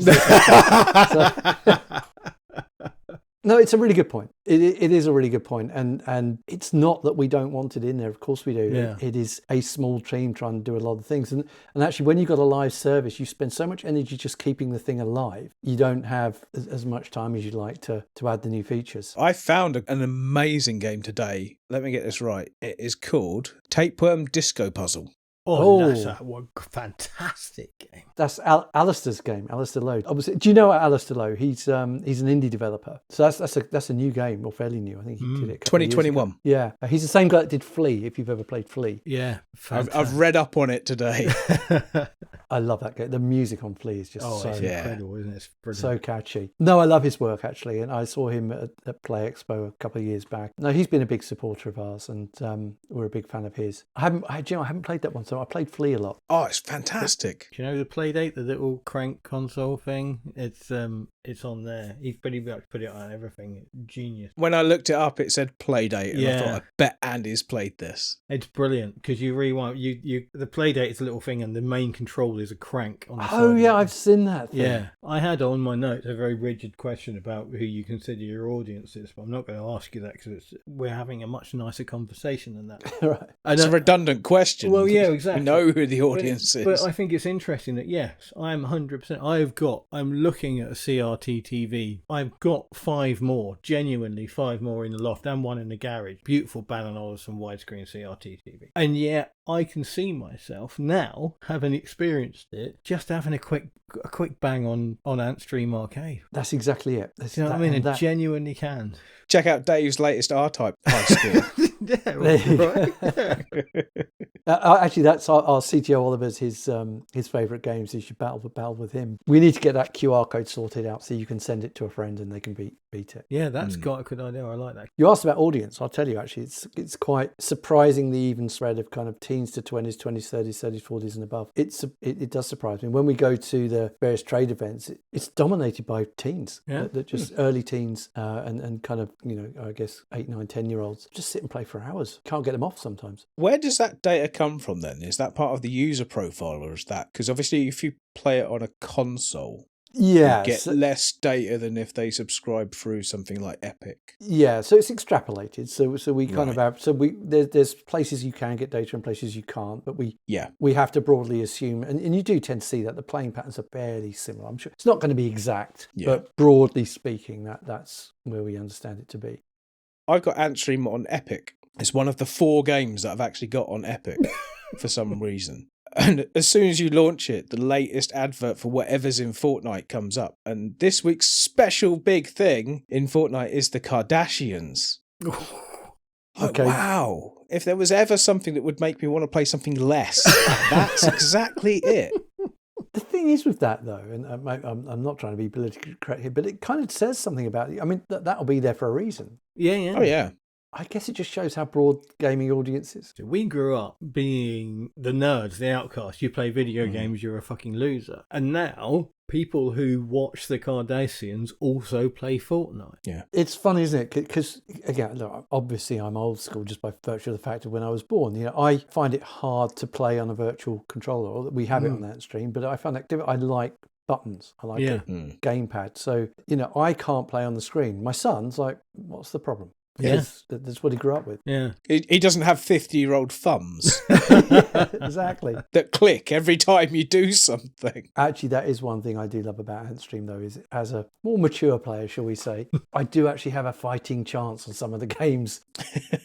No, it's a really good point. It is a really good point. And it's not that we don't want it in there. Of course we do. Yeah. It is a small team trying to do a lot of things. And actually, when you've got a live service, you spend so much energy just keeping the thing alive. You don't have as much time as you'd like to add the new features. I found an amazing game today. Let me get this right. It is called Tapeworm Disco Puzzle That's a fantastic game. That's Alistair's game, Alistair Lowe. Obviously, do you know Alistair Lowe? He's an indie developer. So that's a new game, or fairly new. I think he did it a couple of years ago. 2021. Yeah. He's the same guy that did Flea, if you've ever played Flea. Yeah. I've read up on it today. I love that game. The music on Flea is just it's incredible, isn't it? It's brilliant. So catchy. No, I love his work, actually. And I saw him at Play Expo a couple of years back. No, he's been a big supporter of ours, and we're a big fan of his. I haven't played that one, so I played Flea a lot. Oh, it's fantastic. Do you know the Playdate, the little crank console thing? It's on there. He's pretty much put it on everything. Genius. When I looked it up, it said Playdate, and I thought, I bet Andy's played this. It's brilliant because you rewind. The Playdate is a little thing, and the main control is a crank on the side. Oh yeah, I've seen that thing. Yeah, I had on my notes a very rigid question about who you consider your audience is, but I'm not going to ask you that because we're having a much nicer conversation than that. Right. It's a redundant question. Well, yeah, exactly. We know who the audience is. But I think it's interesting that, yes, I'm 100%. I'm looking at a CRT TV. I've got 5 more, genuinely 5 more in the loft and 1 in the garage. Beautiful Bang & Olufsen widescreen CRT TV. And yet I can see myself now, having experienced it, just having a quick bang on Antstream Arcade. That's exactly it. You know what I mean? I genuinely can. Check out Dave's latest R-Type high score. Yeah, right. Actually, that's our CTO Oliver's his favourite games. You should battle with him. We need to get that QR code sorted out so you can send it to a friend and they can beat it. Yeah, that's got a good idea. I like that. You asked about audience. I'll tell you, actually, it's quite surprising, the even spread of kind of teens to 20s, 20s, 30s, 30s, 40s and above. It does surprise me. When we go to the various trade events, it's dominated by teens. Yeah. That just early teens and kind of, I guess 8, 9, 10-year-olds just sit and play for hours. Can't get them off sometimes. Where does that data come from then? Is that part of the user profile, or is that... Because obviously if you play it on a console... Yeah, you get less data than if they subscribe through something like Epic. Yeah, so it's extrapolated. So we kind of have there's places you can get data and places you can't, but we have to broadly assume, and you do tend to see that the playing patterns are fairly similar. I'm sure it's not going to be exact, but broadly speaking, that's where we understand it to be. I've got Antstream on Epic. It's one of the 4 games that I've actually got on Epic for some reason. And as soon as you launch it, the latest advert for whatever's in Fortnite comes up. And this week's special big thing in Fortnite is the Kardashians. Okay. Wow. If there was ever something that would make me want to play something less, that's exactly it. The thing is with that, though, and I'm not trying to be politically correct here, but it kind of says something about it. I mean, that'll be there for a reason. Yeah. Oh, yeah. I guess it just shows how broad gaming audience is. We grew up being the nerds, the outcasts. You play video games, you're a fucking loser. And now people who watch the Kardashians also play Fortnite. Yeah. It's funny, isn't it? Because, again, look, obviously I'm old school just by virtue of the fact of when I was born. I find it hard to play on a virtual controller, or we have it on that stream, but I find it, I like buttons. I like a gamepad. So, I can't play on the screen. My son's like, what's the problem? Because that's what he grew up with. Yeah. He doesn't have 50-year-old thumbs. Exactly. That click every time you do something. Actually, that is one thing I do love about Antstream, though, is as a more mature player, shall we say, I do actually have a fighting chance on some of the games,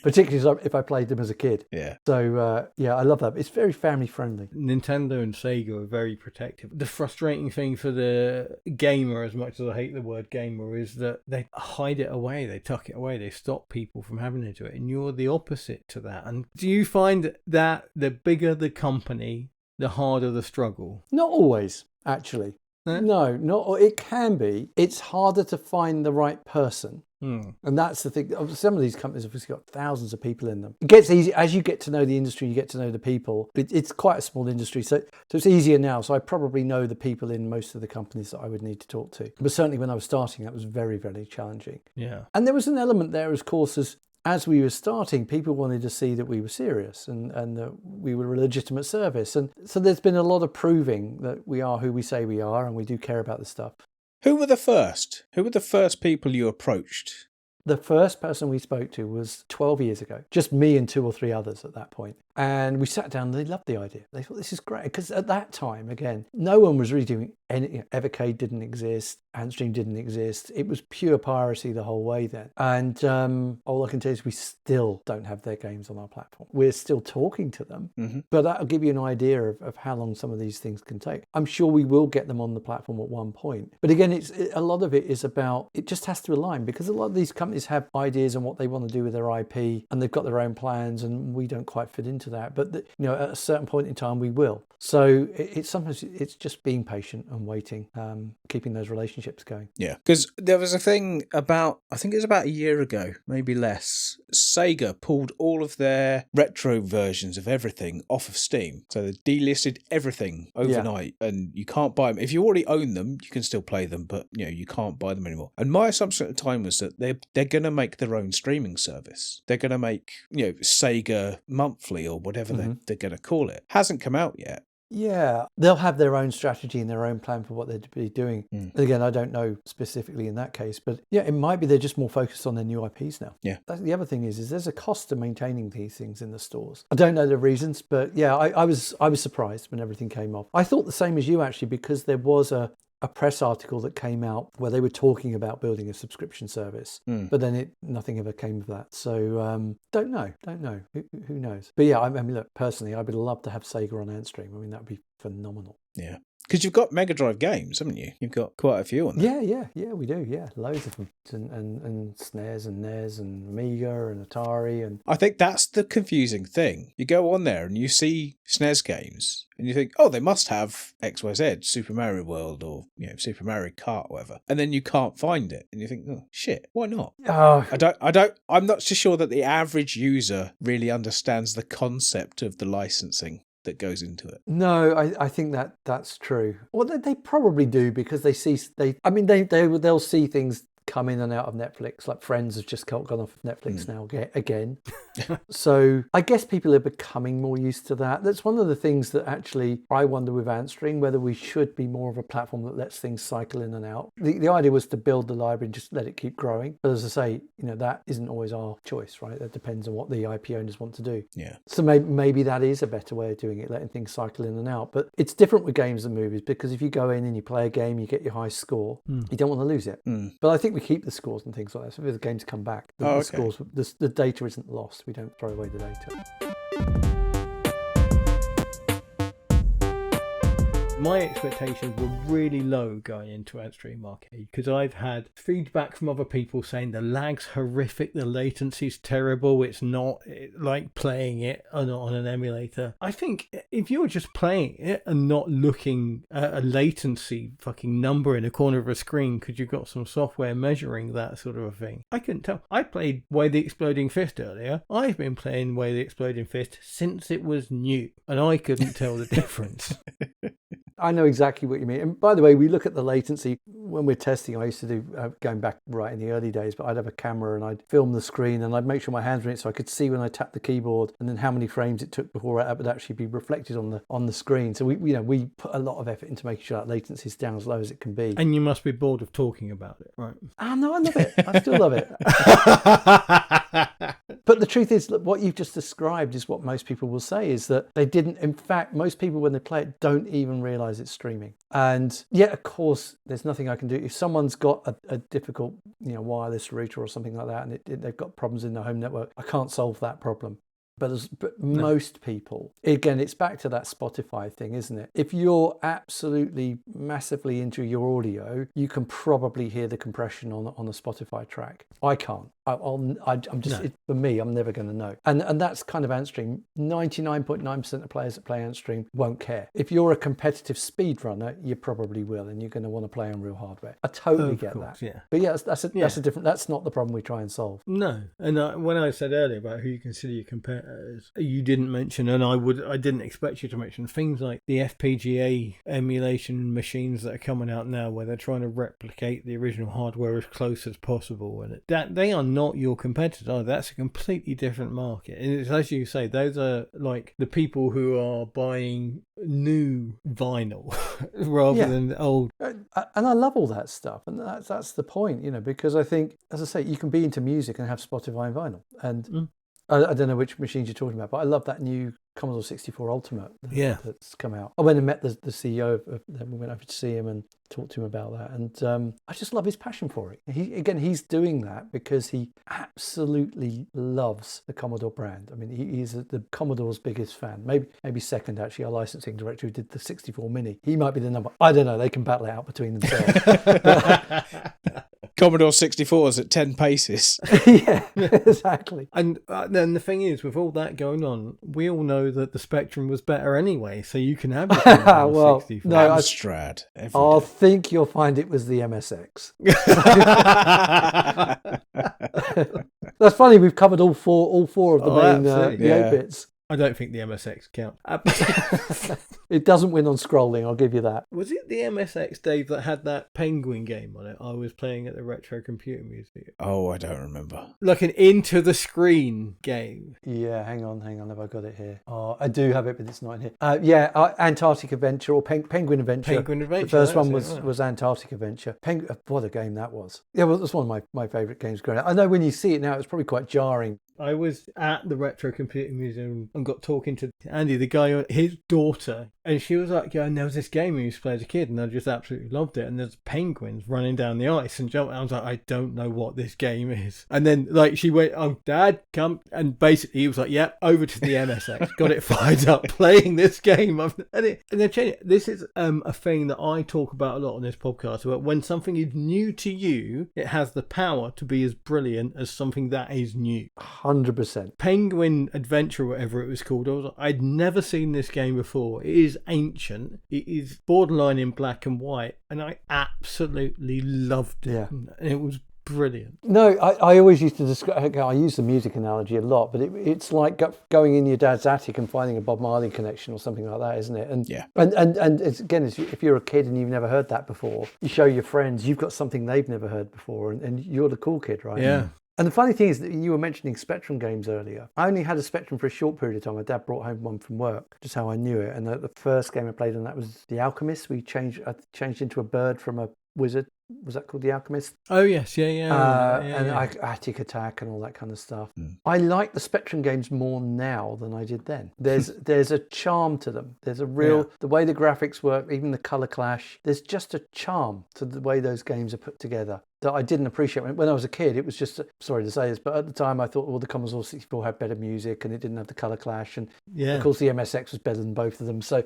particularly if I played them as a kid. Yeah. So, I love that. It's very family friendly. Nintendo and Sega are very protective. The frustrating thing for the gamer, as much as I hate the word gamer, is that they hide it away. They tuck it away. They stop people from having to do it, and you're the opposite to that. And do you find that the bigger the company, the harder the struggle? Not always, actually. No, not. It can be. It's harder to find the right person. And that's the thing. Some of these companies have obviously got thousands of people in them. It gets easy as you get to know the industry, you get to know the people. It's quite a small industry, so it's easier now. So I probably know the people in most of the companies that I would need to talk to. But certainly when I was starting, that was very, very challenging. Yeah. And there was an element there, of course, as we were starting, people wanted to see that we were serious and that we were a legitimate service. And so there's been a lot of proving that we are who we say we are, and we do care about this stuff. Who were the first? Who were the first people you approached? The first person we spoke to was 12 years ago. Just me and 2 or 3 others at that point. And we sat down and they loved the idea. They thought, this is great. Because at that time, again, no one was really doing any, Evercade didn't exist, Antstream didn't exist. It was pure piracy the whole way then. And all I can tell you is we still don't have their games on our platform. We're still talking to them, but that'll give you an idea of how long some of these things can take. I'm sure we will get them on the platform at one point. But again, a lot of it is about, it just has to align, because a lot of these companies have ideas on what they want to do with their IP, and they've got their own plans, and we don't quite fit into that. But at a certain point in time, we will. So sometimes it's just being patient and waiting, keeping those relationships going. Yeah, because there was a thing about, I think it was about a year ago, maybe less. Sega pulled all of their retro versions of everything off of Steam. So they delisted everything overnight, and you can't buy them. If you already own them, you can still play them, but you can't buy them anymore. And my assumption at the time was that they're going to make their own streaming service. They're going to make Sega Monthly or whatever they're going to call it. Hasn't come out yet. Yeah, they'll have their own strategy and their own plan for what they'd be doing. Again, I don't know specifically in that case, but yeah, it might be they're just more focused on their new IPs now. Yeah. The other thing is there's a cost to maintaining these things in the stores. I don't know the reasons, but yeah, I was surprised when everything came off. I thought the same as you, actually, because there was a press article that came out where they were talking about building a subscription service, but then nothing ever came of that. So don't know. Who knows? But yeah, I mean, look, personally, I would love to have Sega on Antstream. I mean, that would be phenomenal. Yeah. Because you've got Mega Drive games, haven't you? You've got quite a few on there. Yeah, we do. Yeah, loads of them, and SNES and NES and Amiga and Atari. And I think that's the confusing thing. You go on there and you see SNES games, and you think, oh, they must have XYZ, Super Mario World, or Super Mario Kart, or whatever. And then you can't find it, and you think, oh shit, why not? I'm not so sure that the average user really understands the concept of the licensing that goes into it. No, I think that's true. Well, they probably do, because they'll see things come in and out of Netflix, like Friends has just gone off of Netflix now again. So I guess people are becoming more used to that. That's one of the things that actually I wonder with Antstream, whether we should be more of a platform that lets things cycle in and out. The idea was to build the library and just let it keep growing. But as I say, that isn't always our choice, right? That depends on what the IP owners want to do. Yeah. So maybe that is a better way of doing it, letting things cycle in and out. But it's different with games and movies, because if you go in and you play a game, you get your high score, you don't want to lose it. But I think we keep the scores and things like that. So if the games come back, the scores, the data isn't lost. We don't throw away the data. My expectations were really low going into Antstream Arcade, because I've had feedback from other people saying the lag's horrific, the latency's terrible, it's not like playing it on an emulator. I think if you're just playing it and not looking at a latency fucking number in a corner of a screen because you've got some software measuring that sort of a thing, I couldn't tell. I played Way the Exploding Fist earlier. I've been playing Way the Exploding Fist since it was new, and I couldn't tell the difference. I know exactly what you mean. And by the way, we look at the latency when we're testing. I used to do, going back right in the early days, but I'd have a camera and I'd film the screen and I'd make sure my hands were in it so I could see when I tapped the keyboard, and then how many frames it took before it would actually be reflected on the screen. So we put a lot of effort into making sure that latency is down as low as it can be. And you must be bored of talking about it, right? No, I love it. I still love it. But the truth is, look, what you've just described is what most people will say, is that they didn't. In fact, most people, when they play it, don't even realize it's streaming. And yeah, of course, there's nothing I can do. If someone's got a difficult, wireless router or something like that, and they've got problems in their home network, I can't solve that problem. But most people, again, it's back to that Spotify thing, isn't it? If you're absolutely massively into your audio, you can probably hear the compression on a Spotify track. I can't. I'm just, for me, I'm never going to know. And that's kind of Antstream. 99.9% of players that play Antstream won't care. If you're a competitive speedrunner, you probably will, and you're going to want to play on real hardware. I totally get that. Yeah. But yeah, that's a different. That's not the problem we try and solve. No, and when I said earlier about who you consider your competitors, you didn't mention, and I didn't expect you to mention things like the FPGA emulation machines that are coming out now, where they're trying to replicate the original hardware as close as possible, and that they are not your competitor. That's a completely different market, and it's, as you say, those are like the people who are buying new vinyl rather than old. And I love all that stuff, and that's the point, because I think, as I say, you can be into music and have Spotify and vinyl, and I don't know which machines you're talking about, but I love that new Commodore 64 Ultimate Yeah. that's come out. I went and met the CEO of them. We went over to see him and talked to him about that. And I just love his passion for it. He's doing that because he absolutely loves the Commodore brand. I mean, he's the Commodore's biggest fan. Maybe second, actually. Our licensing director who did the 64 Mini. He might be the number. I don't know. They can battle it out between themselves. Commodore 64s at 10 paces. Yeah, exactly. And then the thing is, with all that going on, we all know that the Spectrum was better anyway, so you can have the Commodore Well, 64. no, Amstrad. I think you'll find it was the MSX. That's funny. We've covered all four of the main absolutely. 8-bits. I don't think the MSX count. It doesn't win on scrolling, I'll give you that. Was it the MSX, Dave, that had that penguin game on it I was playing at the Retro Computer Museum? Oh, I don't remember. Like an into the screen game. Yeah, hang on. Have I got it here? Oh, I do have it, but it's not in here. Antarctic Adventure or Penguin Adventure. Penguin Adventure. The first one right. was Antarctic Adventure. What a game that was. Yeah, well, that's one of my favourite games growing up. I know when you see it now, it's probably quite jarring. I was at the Retro Computer Museum and got talking to Andy, the guy, his daughter, and she was like, yeah, and there was this game we used to play as a kid and I just absolutely loved it. And there's penguins running down the ice and jumping. I was like, I don't know what this game is. And then like she went, oh, Dad, come. And basically he was like, yeah, over to the MSX, got it fired up playing this game. This is a thing that I talk about a lot on this podcast, about when something is new to you, it has the power to be as brilliant as something that is new. 100%. Penguin Adventure, whatever it was called, I'd never seen this game before. It is ancient. It is borderline in black and white, and I absolutely loved it. Yeah. And it was brilliant. No, I always used to describe, I use the music analogy a lot, but it's like going in your dad's attic and finding a Bob Marley connection or something like that, isn't it? And yeah. And it's, again, if you're a kid and you've never heard that before, you show your friends, you've got something they've never heard before, and you're the cool kid, right? Yeah. And the funny thing is that you were mentioning Spectrum games earlier. I only had a Spectrum for a short period of time. My dad brought home one from work, just how I knew it. And the first game I played on that was The Alchemist. I changed into a bird from a wizard. Was that called The Alchemist? Oh, yes. Yeah. And Attic Attack and all that kind of stuff. I like the Spectrum games more now than I did then. There's a charm to them. There's a real, the way the graphics work, even the colour clash, there's just a charm to the way those games are put together that I didn't appreciate. When I was a kid, it was just, sorry to say this, but at the time I thought, well, the Commodore 64 had better music and it didn't have the colour clash. And of course the MSX was better than both of them. So,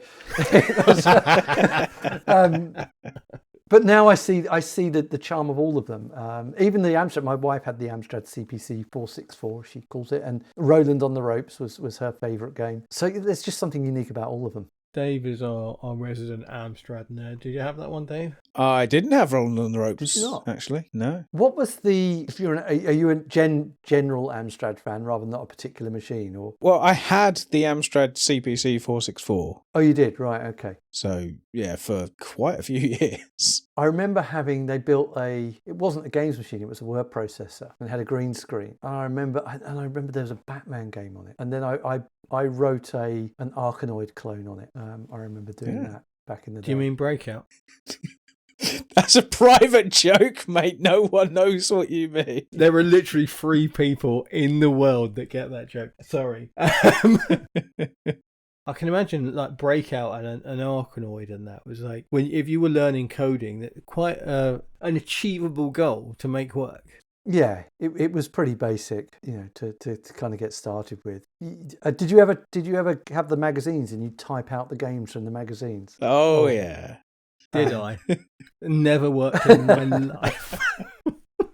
but now I see the charm of all of them. Even the Amstrad, my wife had the Amstrad CPC 464, she calls it, and Roland on the Ropes was her favourite game. So there's just something unique about all of them. Dave is our resident Amstrad nerd. Did you have that one, Dave? I didn't have Roland on the Ropes. Did you not? Actually, no. What was are you a general Amstrad fan rather than not a particular machine? Or Well, I had the Amstrad CPC 464. Oh, you did? Right, okay. So, yeah, for quite a few years. I remember they built it wasn't a games machine, it was a word processor and it had a green screen. And I remember there was a Batman game on it. And then I wrote an Arkanoid clone on it. I remember doing that back in the day. Do you mean Breakout? That's a private joke, mate. No one knows what you mean. There are literally 3 people in the world that get that joke. Sorry. I can imagine like Breakout and an Arkanoid, and that was like if you were learning coding, that quite an achievable goal to make work. Yeah, it was pretty basic, to kind of get started with. Did you ever have the magazines and you type out the games from the magazines? Oh yeah. Did I? Never worked in my life.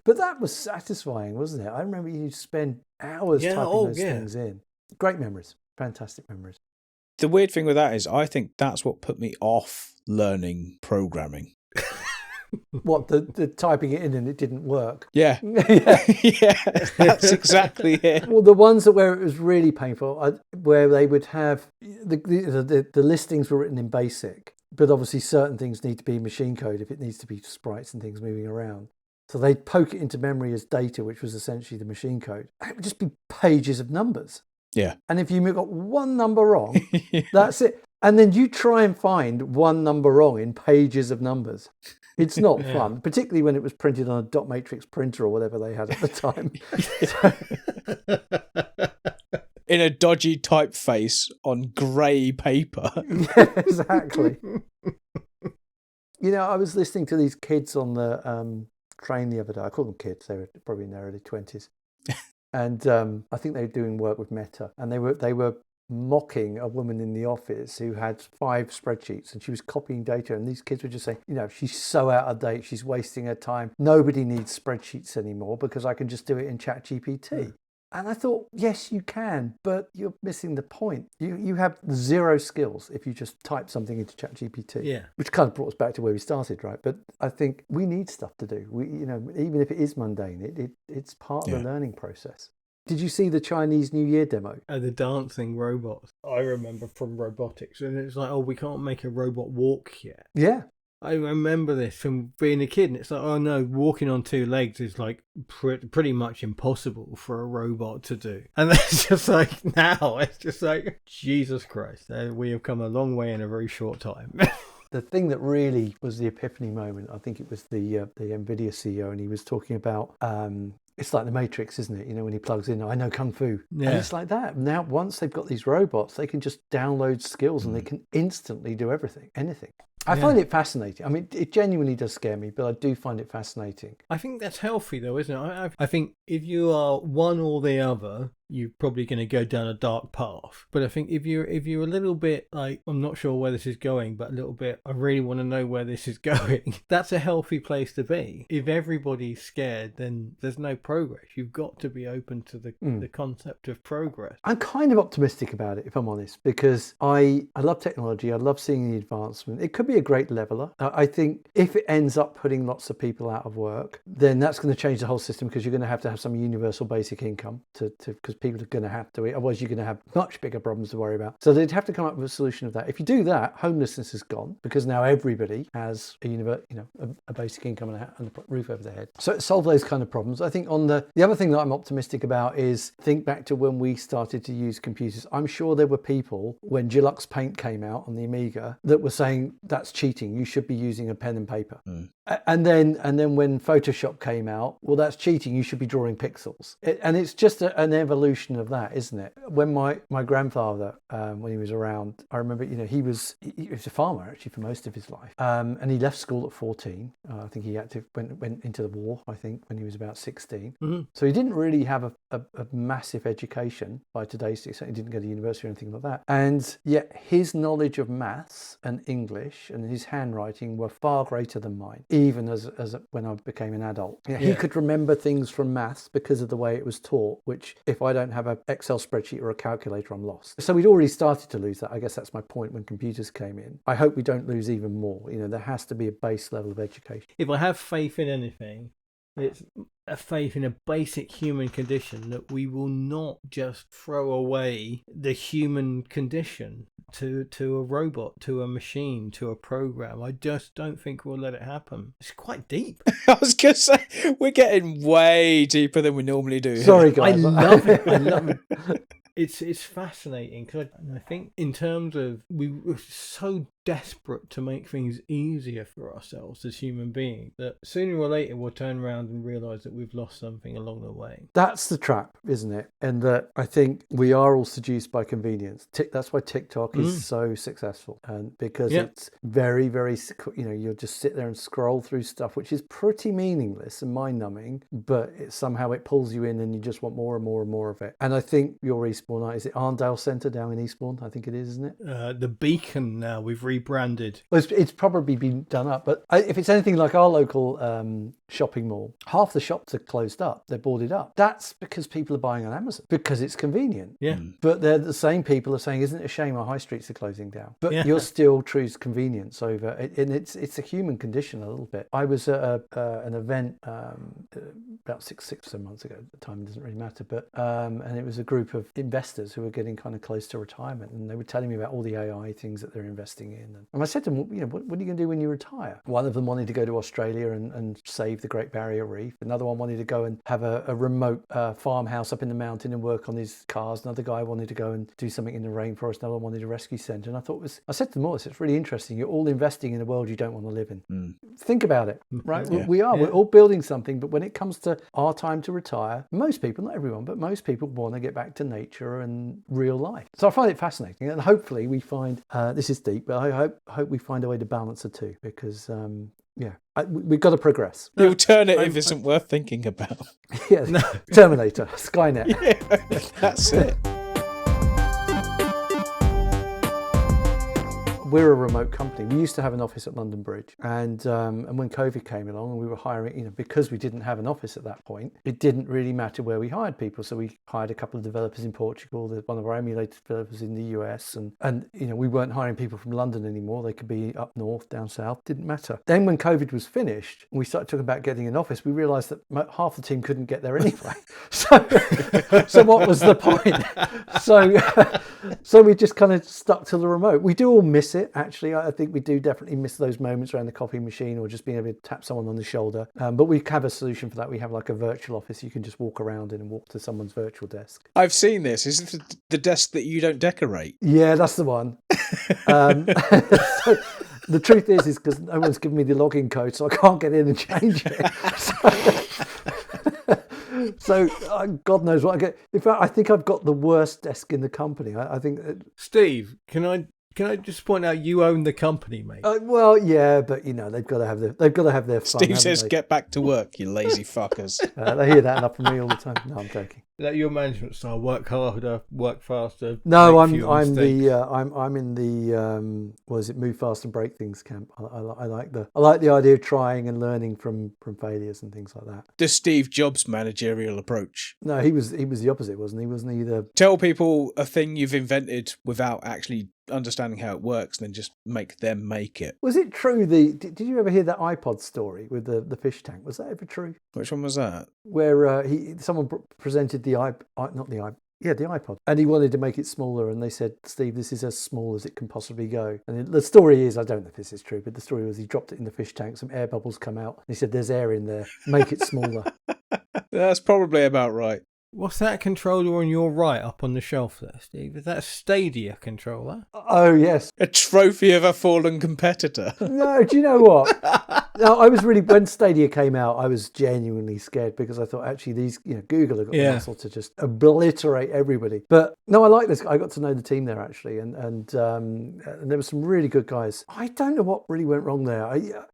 But that was satisfying, wasn't it? I remember you spend hours typing those things in. Great memories. Fantastic memories. The weird thing with that is I think that's what put me off learning programming. What, the typing it in and it didn't work? Yeah. Yeah, that's exactly it. Well, the ones where it was really painful, where they would have, the listings were written in BASIC, but obviously certain things need to be machine code if it needs to be sprites and things moving around. So they'd poke it into memory as data, which was essentially the machine code. It would just be pages of numbers. Yeah. And if you got one number wrong, that's it. And then you try and find one number wrong in pages of numbers. It's not fun, particularly when it was printed on a dot matrix printer or whatever they had at the time. in a dodgy typeface on grey paper. Yeah, exactly. I was listening to these kids on the train the other day. I call them kids. They were probably in their early 20s. And I think they were doing work with Meta. And they were mocking a woman in the office who had 5 spreadsheets and she was copying data. And these kids were just saying, she's so out of date. She's wasting her time. Nobody needs spreadsheets anymore because I can just do it in ChatGPT. And I thought, yes, you can, but you're missing the point. You have 0 skills if you just type something into ChatGPT. Yeah. Which kind of brought us back to where we started, right? But I think we need stuff to do. Even if it is mundane, it's part of the learning process. Did you see the Chinese New Year demo? The dancing robots. I remember from robotics, and it's like, we can't make a robot walk yet. Yeah. I remember this from being a kid, and it's like, oh no, walking on 2 legs is like pretty much impossible for a robot to do. And it's just like, now, it's just like, Jesus Christ, we have come a long way in a very short time. The thing that really was the epiphany moment, I think it was the NVIDIA CEO, and he was talking about, it's like the Matrix, isn't it? When he plugs in, I know Kung Fu. Yeah. And it's like that. Now, once they've got these robots, they can just download skills and they can instantly do anything. I find it fascinating. I mean, it genuinely does scare me, but I do find it fascinating. I think that's healthy, though, isn't it? I think if you are one or the other, you're probably going to go down a dark path. But I think if you're a little bit like, I'm not sure where this is going, but a little bit, I really want to know where this is going. That's a healthy place to be. If everybody's scared, then there's no progress. You've got to be open to the concept of progress. I'm kind of optimistic about it, if I'm honest, because I love technology. I love seeing the advancement. It could be a great leveler. I think if it ends up putting lots of people out of work, then that's going to change the whole system, because you're going to have some universal basic income because people are going to have to eat. Otherwise, you're going to have much bigger problems to worry about. So they'd have to come up with a solution of that. If you do that, homelessness is gone, because now everybody has a basic income and a roof over their head. So it solves those kind of problems. I think on the other thing that I'm optimistic about is think back to when we started to use computers. I'm sure there were people when Deluxe Paint came out on the Amiga that were saying that's cheating. You should be using a pen and paper. And then when Photoshop came out, well, that's cheating. You should be drawing pixels. And it's just an evolution of that, isn't it? When my grandfather, when he was around, I remember, he was a farmer actually for most of his life, and he left school at 14. I think he went into the war. I think when he was about 16. Mm-hmm. So he didn't really have a massive education by today's standards. He didn't go to university or anything like that. And yet his knowledge of maths and English and his handwriting were far greater than mine, even as when I became an adult. He could remember things from maths because of the way it was taught, which if I don't have an Excel spreadsheet or a calculator, I'm lost. So we'd already started to lose that. I guess that's my point when computers came in. I hope we don't lose even more. There has to be a base level of education. If I have faith in anything, it's a faith in a basic human condition, that we will not just throw away the human condition to a robot, to a machine, to a program. I just don't think we'll let it happen. It's quite deep. I was going to say, we're getting way deeper than we normally do. Sorry, guys. I love it. I love it. It's fascinating, because I think in terms of, we were so desperate to make things easier for ourselves as human beings that sooner or later we'll turn around and realise that we've lost something along the way. That's the trap, isn't it? And that I think we are all seduced by convenience. That's why TikTok is so successful, and because it's very, very, you'll just sit there and scroll through stuff which is pretty meaningless and mind-numbing, but somehow it pulls you in and you just want more and more and more of it. And I think your Eastbourne, is it Arndale Centre down in Eastbourne? I think it is, isn't it? The Beacon now, we've rebranded. Well, it's probably been done up, but if it's anything like our local shopping mall, half the shops are closed up, they're boarded up. That's because people are buying on Amazon because it's convenient. Yeah. But they're the same people are saying, isn't it a shame our high streets are closing down? But you're still choose convenience over it, and it's a human condition a little bit. I was at an event about six or 7 months ago. At the time, it doesn't really matter, but and it was a group of investors who were getting kind of close to retirement, and they were telling me about all the AI things that they're investing in. And I said to them, what are you going to do when you retire? One of them wanted to go to Australia and save the Great Barrier Reef. Another one wanted to go and have a remote farmhouse up in the mountain and work on his cars. Another guy wanted to go and do something in the rainforest. Another one wanted a rescue centre. And I said to them all, it's really interesting. You're all investing in a world you don't want to live in. Think about it, right? Yeah. We're all building something, but when it comes to our time to retire, most people, not everyone, but most people want to get back to nature and real life. So I find it fascinating, and hopefully we find, this is deep, but I hope we find a way to balance the two, because we've got to progress. The alternative isn't worth thinking about. Yeah, no. Terminator, Skynet. Yeah, that's it. We're a remote company. We used to have an office at London Bridge, and when COVID came along and we were hiring, because we didn't have an office at that point, it didn't really matter where we hired people. So we hired a couple of developers in Portugal, one of our emulator developers in the US, and we weren't hiring people from London anymore. They could be up north, down south, didn't matter. Then when COVID was finished, and we started talking about getting an office, we realised that half the team couldn't get there anyway. So what was the point? So we just kind of stuck to the remote. We do all miss it. Actually, I think we do definitely miss those moments around the coffee machine or just being able to tap someone on the shoulder. But we have a solution for that. We have like a virtual office you can just walk around in and walk to someone's virtual desk. I've seen this. Is this the desk that you don't decorate? Yeah, that's the one. So the truth is because no one's given me the login code, so I can't get in and change it. So God knows what I get. In fact, I think I've got the worst desk in the company. I think. Steve, can I just point out you own the company, mate? Well, yeah, but they've got to have their fun. Steve says, "Get back to work, you lazy fuckers." They hear that enough from me all the time. No, I'm joking. Is that your management style? Work harder, work faster. No, I'm in the move fast and break things camp. I like the idea of trying and learning from failures and things like that. The Steve Jobs managerial approach. No, he was the opposite, wasn't he? Wasn't he the tell people a thing you've invented without actually understanding how it works, and then just make them make it. Was it true? Did you ever hear that iPod story with the fish tank? Was that ever true? Which one was that? Where someone presented the iPod, and he wanted to make it smaller, and they said, "Steve, this is as small as it can possibly go." And the story is, I don't know if this is true, but the story was he dropped it in the fish tank, some air bubbles come out, and he said, "There's air in there, make it smaller." That's probably about right. What's that controller on your right up on the shelf there, Steve? Is that a Stadia controller? Oh, yes. A trophy of a fallen competitor. No, do you know what? No, I was really, when Stadia came out, I was genuinely scared because I thought actually these, Google have got the muscle to just obliterate everybody. But no, I like this. I got to know the team there actually, and there were some really good guys. I don't know what really went wrong there.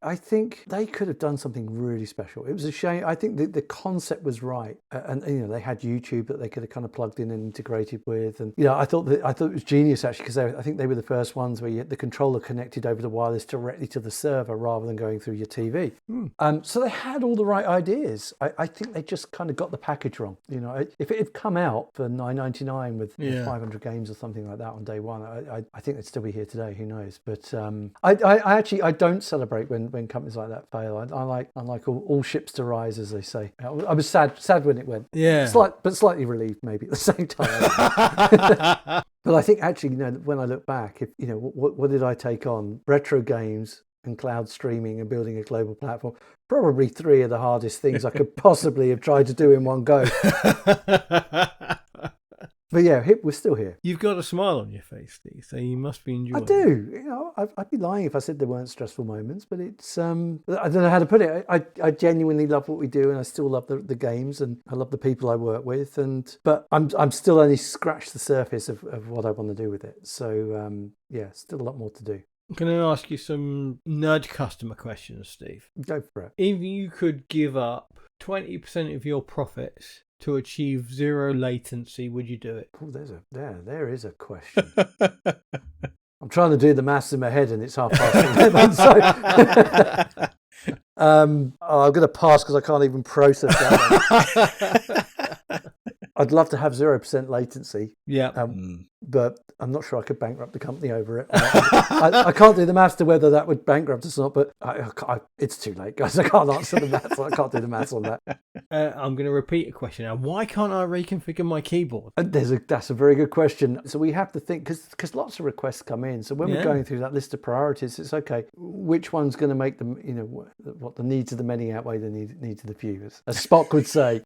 I think they could have done something really special. It was a shame. I think the concept was right, and they had YouTube that they could have kind of plugged in and integrated with, and I thought it was genius actually because I think they were the first ones where the controller connected over the wireless directly to the server rather than going through your TV. So they had all the right ideas. I think they just kind of got the package wrong. If it had come out for $9.99 with 500 games or something like that on day one, I think they'd still be here today. Who knows? But I don't celebrate when companies like that fail. I like all ships to rise, as they say. I was sad when it went. Yeah. But slightly relieved maybe at the same time. But I think actually, when I look back, what did I take on? Retro games and cloud streaming and building a global platform. Probably three of the hardest things I could possibly have tried to do in one go. But yeah, we're still here. You've got a smile on your face, Steve, so you must be enjoying it. I do. I'd be lying if I said there weren't stressful moments, but it's, I don't know how to put it. I genuinely love what we do, and I still love the games, and I love the people I work with, but I'm still only scratched the surface of what I want to do with it. So, still a lot more to do. Can I ask you some nerd customer questions, Steve? Go for it. If you could give up 20% of your profits to achieve zero latency, would you do it? Oh, there is a question. I'm trying to do the maths in my head and it's 11:30. So I'm going to pass because I can't even process that one. I'd love to have 0% latency. Yeah. but I'm not sure I could bankrupt the company over it. I can't do the maths to whether that would bankrupt us or not, but it's too late, guys. I can't answer the maths. I can't do the maths on that. I'm going to repeat a question now. Why can't I reconfigure my keyboard? That's a very good question. So we have to think, because lots of requests come in. So when we're going through that list of priorities, it's okay, which one's going to make them, what the needs of the many outweigh the needs of the few, as Spock would say.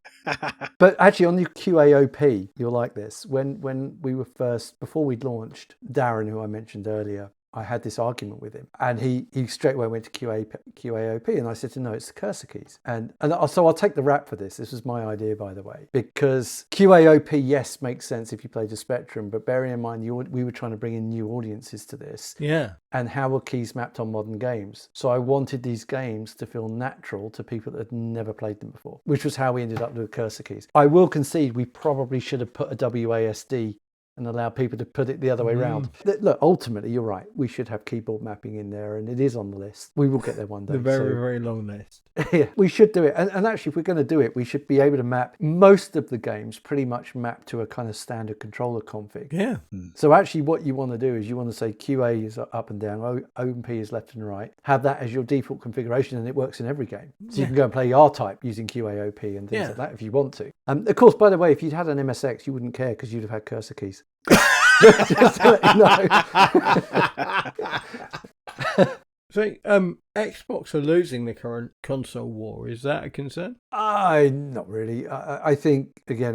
But actually on the QAOP, you'll like this. When we were first, before we'd launched, Darren, who I mentioned earlier, I had this argument with him, and he straight away went to QAOP, and I said to him, no, it's the cursor keys. And so I'll take the rap for this. This was my idea, by the way, because QAOP, yes, makes sense if you played the Spectrum, but bearing in mind we were trying to bring in new audiences to this. Yeah. And how were keys mapped on modern games? So I wanted these games to feel natural to people that had never played them before, which was how we ended up with cursor keys. I will concede we probably should have put a WASD and allow people to put it the other way around. Look, ultimately, you're right. We should have keyboard mapping in there, and it is on the list. We will get there one day. The very long list. Yeah, we should do it. And actually, if we're going to do it, we should be able to map most of the games pretty much map to a kind of standard controller config. Yeah. So actually, what you want to do is you want to say QA is up and down, OP is left and right. Have that as your default configuration, and it works in every game. So you can go and play R-Type using QAOP and things like that if you want to. Of course, by the way, if you'd had an MSX, you wouldn't care because you'd have had cursor keys. Just to let you know. So, Xbox are losing the current console war. Is that a concern? Not really. I think, again,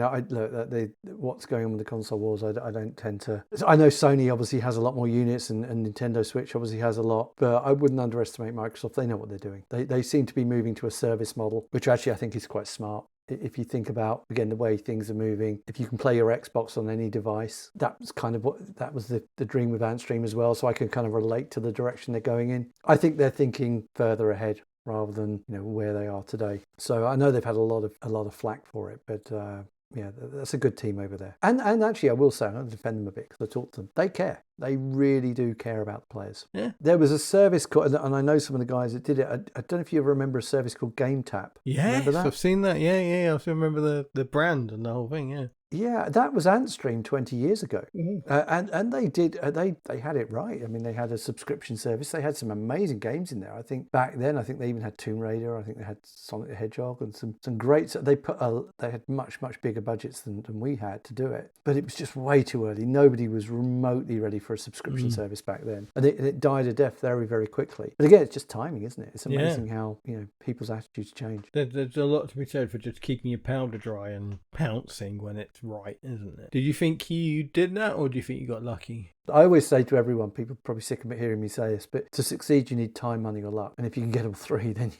what's going on with the console wars, I don't tend to... I know Sony obviously has a lot more units and Nintendo Switch obviously has a lot, but I wouldn't underestimate Microsoft. They know what they're doing. They seem to be moving to a service model, which actually I think is quite smart. If you think about, again, the way things are moving, if you can play your Xbox on any device, that was the dream with Antstream as well. So I can kind of relate to the direction they're going in. I think they're thinking further ahead rather than where they are today. So I know they've had a lot of flack for it, but yeah, that's a good team over there. And actually, I will say, I'm going to defend them a bit because I talked to them. They care. They really do care about the players. Yeah. There was a service called, and I know some of the guys that did it. I don't know if you ever remember a service called Game Tap. Yes, I've seen that. Yeah. I still remember the brand and the whole thing. Yeah. Yeah, that was Antstream 20 years ago. And they did, they had it right. I mean, they had a subscription service. They had some amazing games in there. I think back then, they even had Tomb Raider. I think they had Sonic the Hedgehog and some great, they had much bigger budgets than we had to do it. But it was just way too early. Nobody was remotely ready for a subscription service back then. And it died a death very, very quickly. But again, it's just timing, isn't it? It's amazing how, people's attitudes change. There's a lot to be said for just keeping your powder dry and pouncing when it's right, isn't it? Did you think you did that, or do you think you got lucky? I always say to everyone, people are probably sick of hearing me say this, but to succeed, you need time, money, or luck. And if you can get all three, then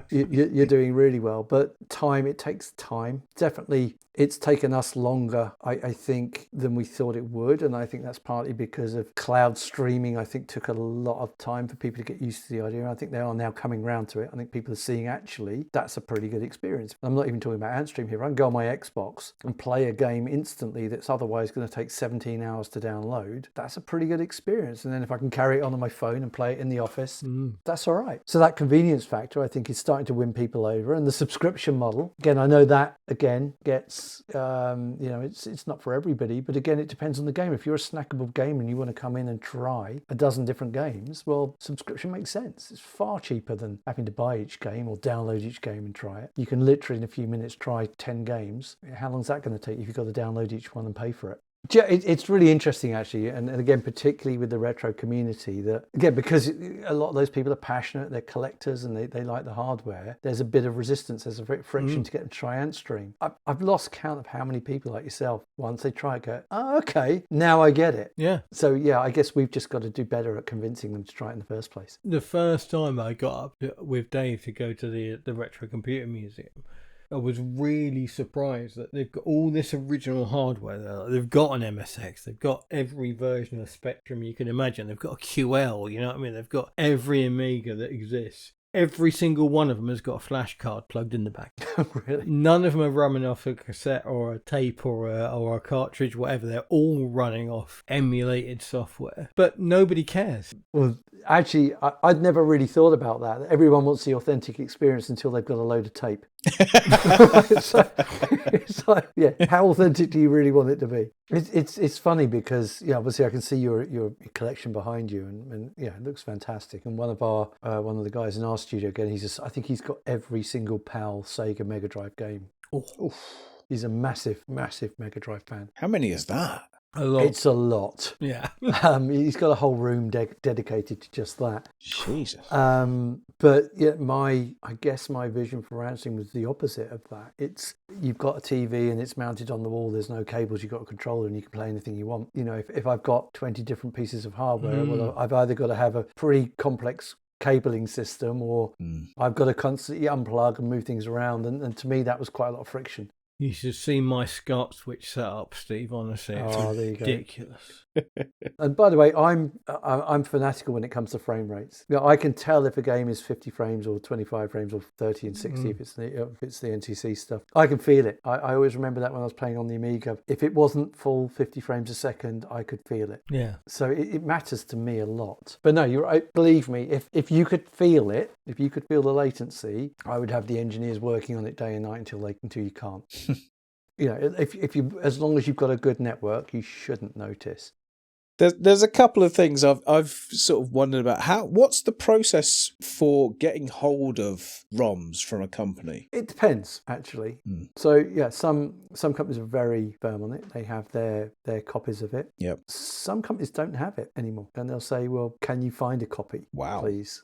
you're doing really well. But it takes time. Definitely, it's taken us longer, I think, than we thought it would. And I think that's partly because of cloud streaming. I think took a lot of time for people to get used to the idea. And I think they are now coming around to it. I think people are seeing actually that's a pretty good experience. I'm not even talking about Antstream here. I can go on my Xbox and play a game instantly that's otherwise going to take 17 hours to download. That's a pretty good experience. And then if I can carry it on my phone and play it in the office, that's all right. So that convenience factor, I think, is starting to win people over. And the subscription model, again, I know that, again, gets, it's not for everybody. But again, it depends on the game. If you're a snackable game and you want to come in and try a dozen different games, well, subscription makes sense. It's far cheaper than having to buy each game or download each game and try it. You can literally in a few minutes try 10 games. How long is that going to take if you've got to download each one and pay for it? It's really interesting, actually, and again, particularly with the retro community, that, again, because a lot of those people are passionate, they're collectors, and they like the hardware, there's a bit of resistance, there's a bit of friction to get them to try Antstream. I've lost count of how many people like yourself, once they try it, go, oh, okay, now I get it. Yeah. So, yeah, I guess we've just got to do better at convincing them to try it in the first place. The first time I got up with Dave to go to the Retro Computer Museum, I was really surprised that they've got all this original hardware there. They've got an MSX. They've got every version of Spectrum you can imagine. They've got a QL, you know what I mean? They've got every Amiga that exists. Every single one of them has got a flash card plugged in the back. Really? None of them are running off a cassette or a tape or a cartridge, whatever. They're all running off emulated software. But nobody cares. Well, actually, I'd never really thought about that. Everyone wants the authentic experience until they've got a load of tape. It's like, yeah, how authentic do you really want it to be? It's funny because obviously I can see your collection behind you, and it looks fantastic. And one of the guys in our studio again, I think he's got every single PAL Sega Mega Drive game. Oof. He's a massive Mega Drive fan. How many is that? A lot. It's a lot. Yeah. He's got a whole room dedicated to just that. Jesus. But yeah, I guess my vision for Antstream was the opposite of that. You've got a TV and it's mounted on the wall. There's no cables. You've got a controller and you can play anything you want. If I've got 20 different pieces of hardware, well, I've either got to have a pretty complex cabling system, or I've got to constantly unplug and move things around. And to me, that was quite a lot of friction. You should see my SCART switch setup, Steve. Honestly, it's ridiculous. And by the way, I'm fanatical when it comes to frame rates. I can tell if a game is 50 frames or 25 frames or 30 and 60 if it's the NTC stuff. I can feel it. I always remember that when I was playing on the Amiga. If it wasn't full 50 frames a second, I could feel it. Yeah. So it matters to me a lot. But no, you're right. Believe me, if you could feel it, if you could feel the latency, I would have the engineers working on it day and night until you can't. If you, as long as you've got a good network, you shouldn't notice. There's a couple of things I've sort of wondered about. What's the process for getting hold of ROMs from a company? It depends, actually. So yeah, some companies are very firm on it. They have their copies of it. Yep. Some companies don't have it anymore, and they'll say, "Well, can you find a copy, please?"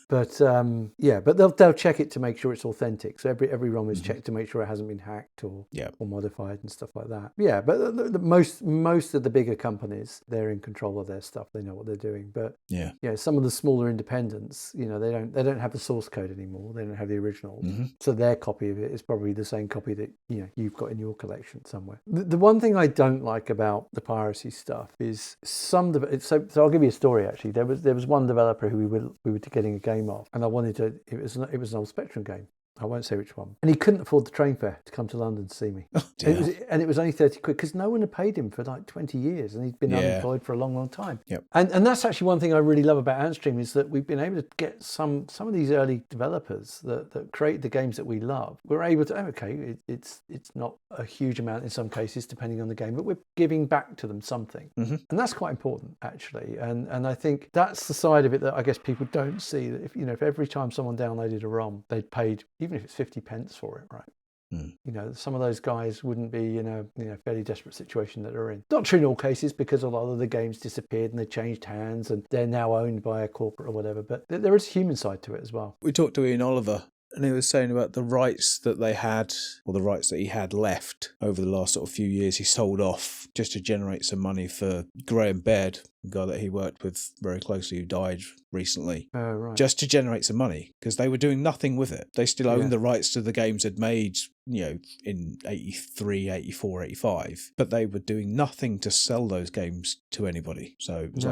But but they'll check it to make sure it's authentic. So every ROM is checked to make sure it hasn't been hacked or modified and stuff like that. Yeah, but the most of the bigger companies, they're in control of their stuff. They know what they're doing. But some of the smaller independents, they don't have the source code anymore. They don't have the originals. So their copy of it is probably the same copy that you've got in your collection somewhere. The one thing I don't like about the piracy stuff is so I'll give you a story. Actually, there was one developer who we were getting a game off, and I wanted to. It was an old Spectrum game. I won't say which one. And he couldn't afford the train fare to come to London to see me. It was only 30 quid because no one had paid him for like 20 years and he'd been unemployed for a long, long time. Yep. And that's actually one thing I really love about Antstream is that we've been able to get some of these early developers that create the games that we love. We're able to, it's not a huge amount in some cases depending on the game, but we're giving back to them something. And that's quite important actually. And I think that's the side of it that I guess people don't see, that if every time someone downloaded a ROM, they'd paid, even if it's 50 pence for it, right? Some of those guys wouldn't be in a fairly desperate situation that they're in. Not true in all cases, because a lot of the games disappeared and they changed hands and they're now owned by a corporate or whatever. But there is a human side to it as well. We talked to Ian Oliver, and he was saying about the rights that they had, or the rights that he had left over the last sort of few years. He sold off just to generate some money for Graham Baird, a guy that he worked with very closely who died recently, just to generate some money, because they were doing nothing with it. They still owned the rights to the games they'd made, in 83, 84, 85, but they were doing nothing to sell those games to anybody. So it was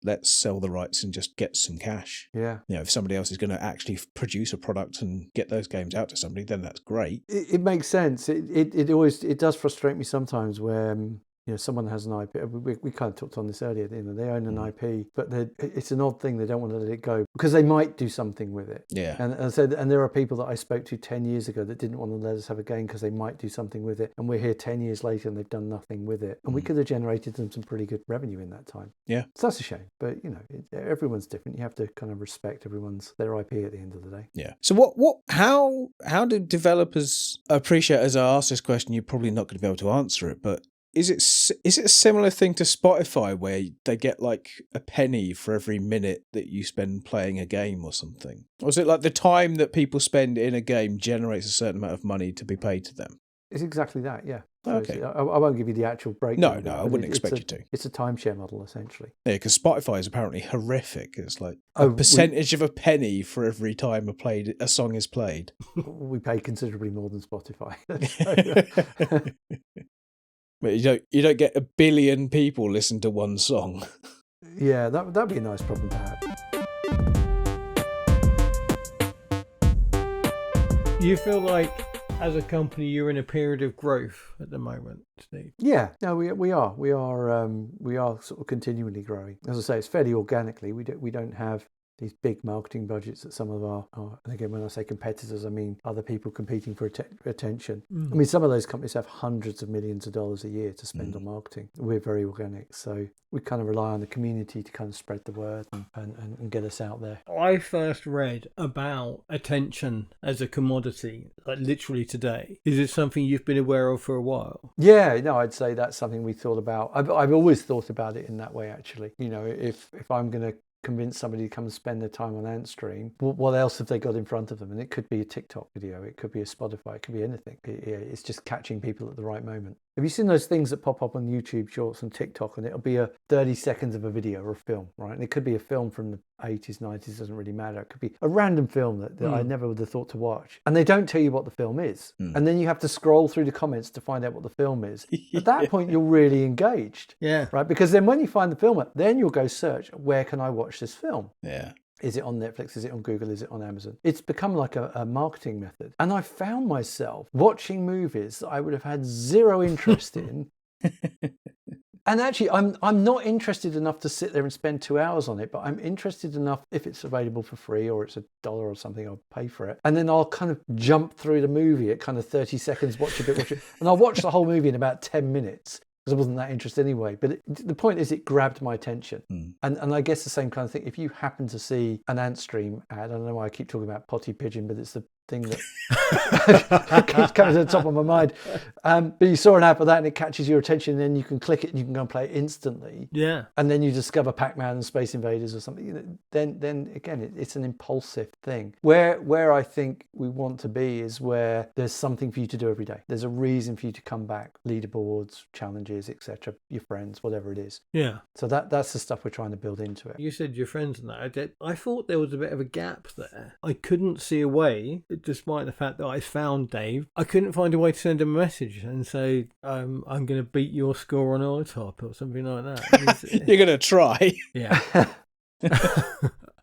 let's sell the rights and just get some cash. Yeah. If somebody else is going to actually produce a product and get those games out to somebody, then that's great. It makes sense. It does frustrate me sometimes where someone has an IP. We kind of talked on this earlier. They own an IP, but it's an odd thing. They don't want to let it go because they might do something with it. Yeah. And there are people that I spoke to 10 years ago that didn't want to let us have a game because they might do something with it. And we're here 10 years later and they've done nothing with it. And we could have generated them some pretty good revenue in that time. Yeah. So that's a shame. But everyone's different. You have to kind of respect their IP at the end of the day. Yeah. So how do developers appreciate? As I asked this question, you're probably not going to be able to answer it, but is it a similar thing to Spotify where they get like a penny for every minute that you spend playing a game or something? Or is it like the time that people spend in a game generates a certain amount of money to be paid to them? It's exactly that, yeah. Okay. I won't give you the actual breakdown. No, I wouldn't expect you to. It's a timeshare model, essentially. Yeah, because Spotify is apparently horrific. It's like a percentage of a penny for every time a song is played. We pay considerably more than Spotify. But you don't get 1 billion people listen to one song. Yeah, that'd be a nice problem to have. You feel like, as a company, you're in a period of growth at the moment, Steve? Yeah, no, we are. We are sort of continually growing. As I say, it's fairly organically. We don't have these big marketing budgets that some of our and again, when I say competitors, I mean other people competing for attention. I mean, some of those companies have hundreds of millions of dollars a year to spend on marketing. We're very organic, so we kind of rely on the community to kind of spread the word and get us out there. I first read about attention as a commodity, like literally today. Is it something you've been aware of for a while? Yeah, no, I'd say that's something we thought about. I've always thought about it in that way, actually. You know, if I'm going to convince somebody to come and spend their time on Antstream, what else have they got in front of them? And it could be a TikTok video, it could be a Spotify, it could be anything. It's just catching people at the right moment. Have you seen those things that pop up on YouTube Shorts and TikTok, and it'll be a 30 seconds of a video or a film, right? And it could be a film from the 80s, 90s, doesn't really matter. It could be a random film that I never would have thought to watch. And they don't tell you what the film is. And then you have to scroll through the comments to find out what the film is. At that point, you're really engaged. Yeah. Right? Because then when you find the film, then you'll go search, where can I watch this film? Yeah. Is it on Netflix? Is it on Google? Is it on Amazon? It's become like a marketing method. And I found myself watching movies that I would have had zero interest in. And actually, I'm not interested enough to sit there and spend 2 hours on it, but I'm interested enough, if it's available for free or it's $1 or something, I'll pay for it. And then I'll kind of jump through the movie at kind of 30 seconds, watch it. And I'll watch the whole movie in about 10 minutes. Because I wasn't that interested anyway. But the point is, it grabbed my attention. And I guess the same kind of thing, if you happen to see an Antstream ad, I don't know why I keep talking about potty pigeon, but it's the thing that keeps coming to the top of my mind. But you saw an ad for that and it catches your attention, and then you can click it and you can go and play it instantly. Yeah. And then you discover Pac-Man and Space Invaders or something. You know, then again, it's an impulsive thing. Where I think we want to be is where there's something for you to do every day. There's a reason for you to come back. Leaderboards, challenges, etc. Your friends, whatever it is. Yeah. So that's the stuff we're trying to build into it. You said your friends and that. I thought there was a bit of a gap there. I couldn't see a way, despite the fact that I found Dave, I couldn't find a way to send him a message and say, I'm going to beat your score on iTop or something like that. You're going to try. Yeah.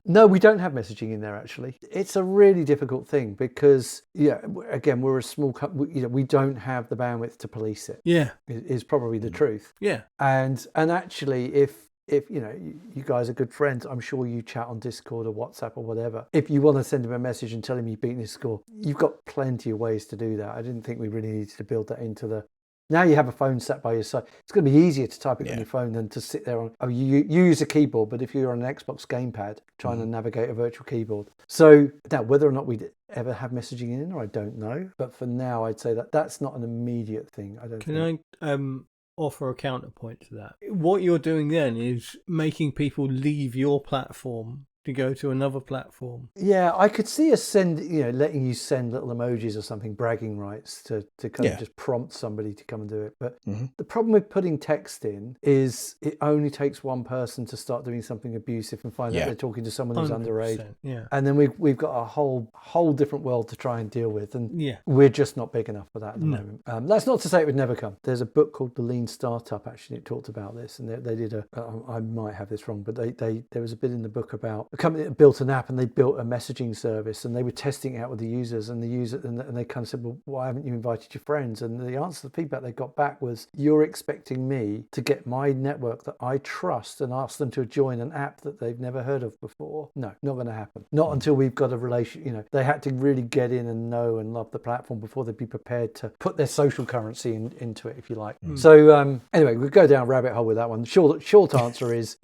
No, we don't have messaging in there, actually. It's a really difficult thing because, again, we're a small company. We don't have the bandwidth to police it. Yeah. Is probably the truth. Yeah. And actually, if you guys are good friends, I'm sure you chat on Discord or WhatsApp or whatever. If you want to send him a message and tell him you've beaten his score, you've got plenty of ways to do that. I didn't think we really needed to build that into the... Now you have a phone sat by your side. It's going to be easier to type it on your phone than to sit there on... you use a keyboard, but if you're on an Xbox gamepad, trying to navigate a virtual keyboard. So now, whether or not we'd ever have messaging in there, I don't know. But for now, I'd say that's not an immediate thing. I don't think. Can I offer a counterpoint to that? What you're doing then is making people leave your platform to go to another platform. Yeah, I could see us letting you send little emojis or something, bragging rights to kind of just prompt somebody to come and do it. But the problem with putting text in is it only takes one person to start doing something abusive and find out they're talking to someone who's underage. Yeah. And then we've got a whole different world to try and deal with. And we're just not big enough for that at the moment. That's not to say it would never come. There's a book called The Lean Startup, actually, it talked about this. And they did I might have this wrong, but there was a bit in the book about a company that built an app and they built a messaging service and they were testing it out with the users and they kind of said, well, why haven't you invited your friends? And the answer to the feedback they got back was, you're expecting me to get my network that I trust and ask them to join an app that they've never heard of before? No, not going to happen. Not until we've got a relation. They had to really get in and know and love the platform before they'd be prepared to put their social currency into it, if you like. So anyway, we'll go down a rabbit hole with that one. Short answer is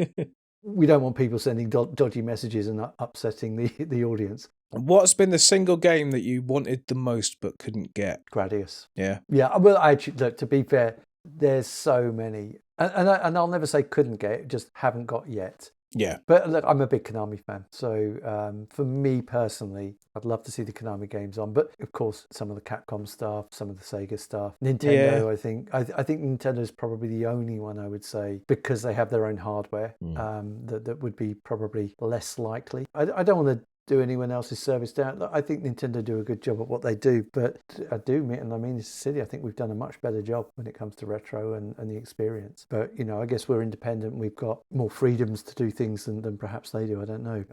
we don't want people sending dodgy messages and upsetting the audience. What's been the single game that you wanted the most but couldn't get? Gradius. Yeah. Yeah. Well, actually, look, to be fair, there's so many, and I'll never say couldn't get, just haven't got yet. Yeah. But look, I'm a big Konami fan. So for me personally, I'd love to see the Konami games on. But of course, some of the Capcom stuff, some of the Sega stuff, Nintendo, I think Nintendo is probably the only one I would say, because they have their own hardware, that would be probably less likely. I don't want to do anyone else's service down. I think Nintendo do a good job at what they do, but I mean, it's silly. I think we've done a much better job when it comes to retro and the experience. But, I guess we're independent. We've got more freedoms to do things than perhaps they do. I don't know.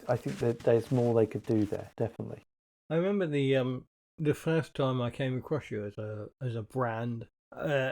I think that there's more they could do there, definitely. I remember the first time I came across you as a brand,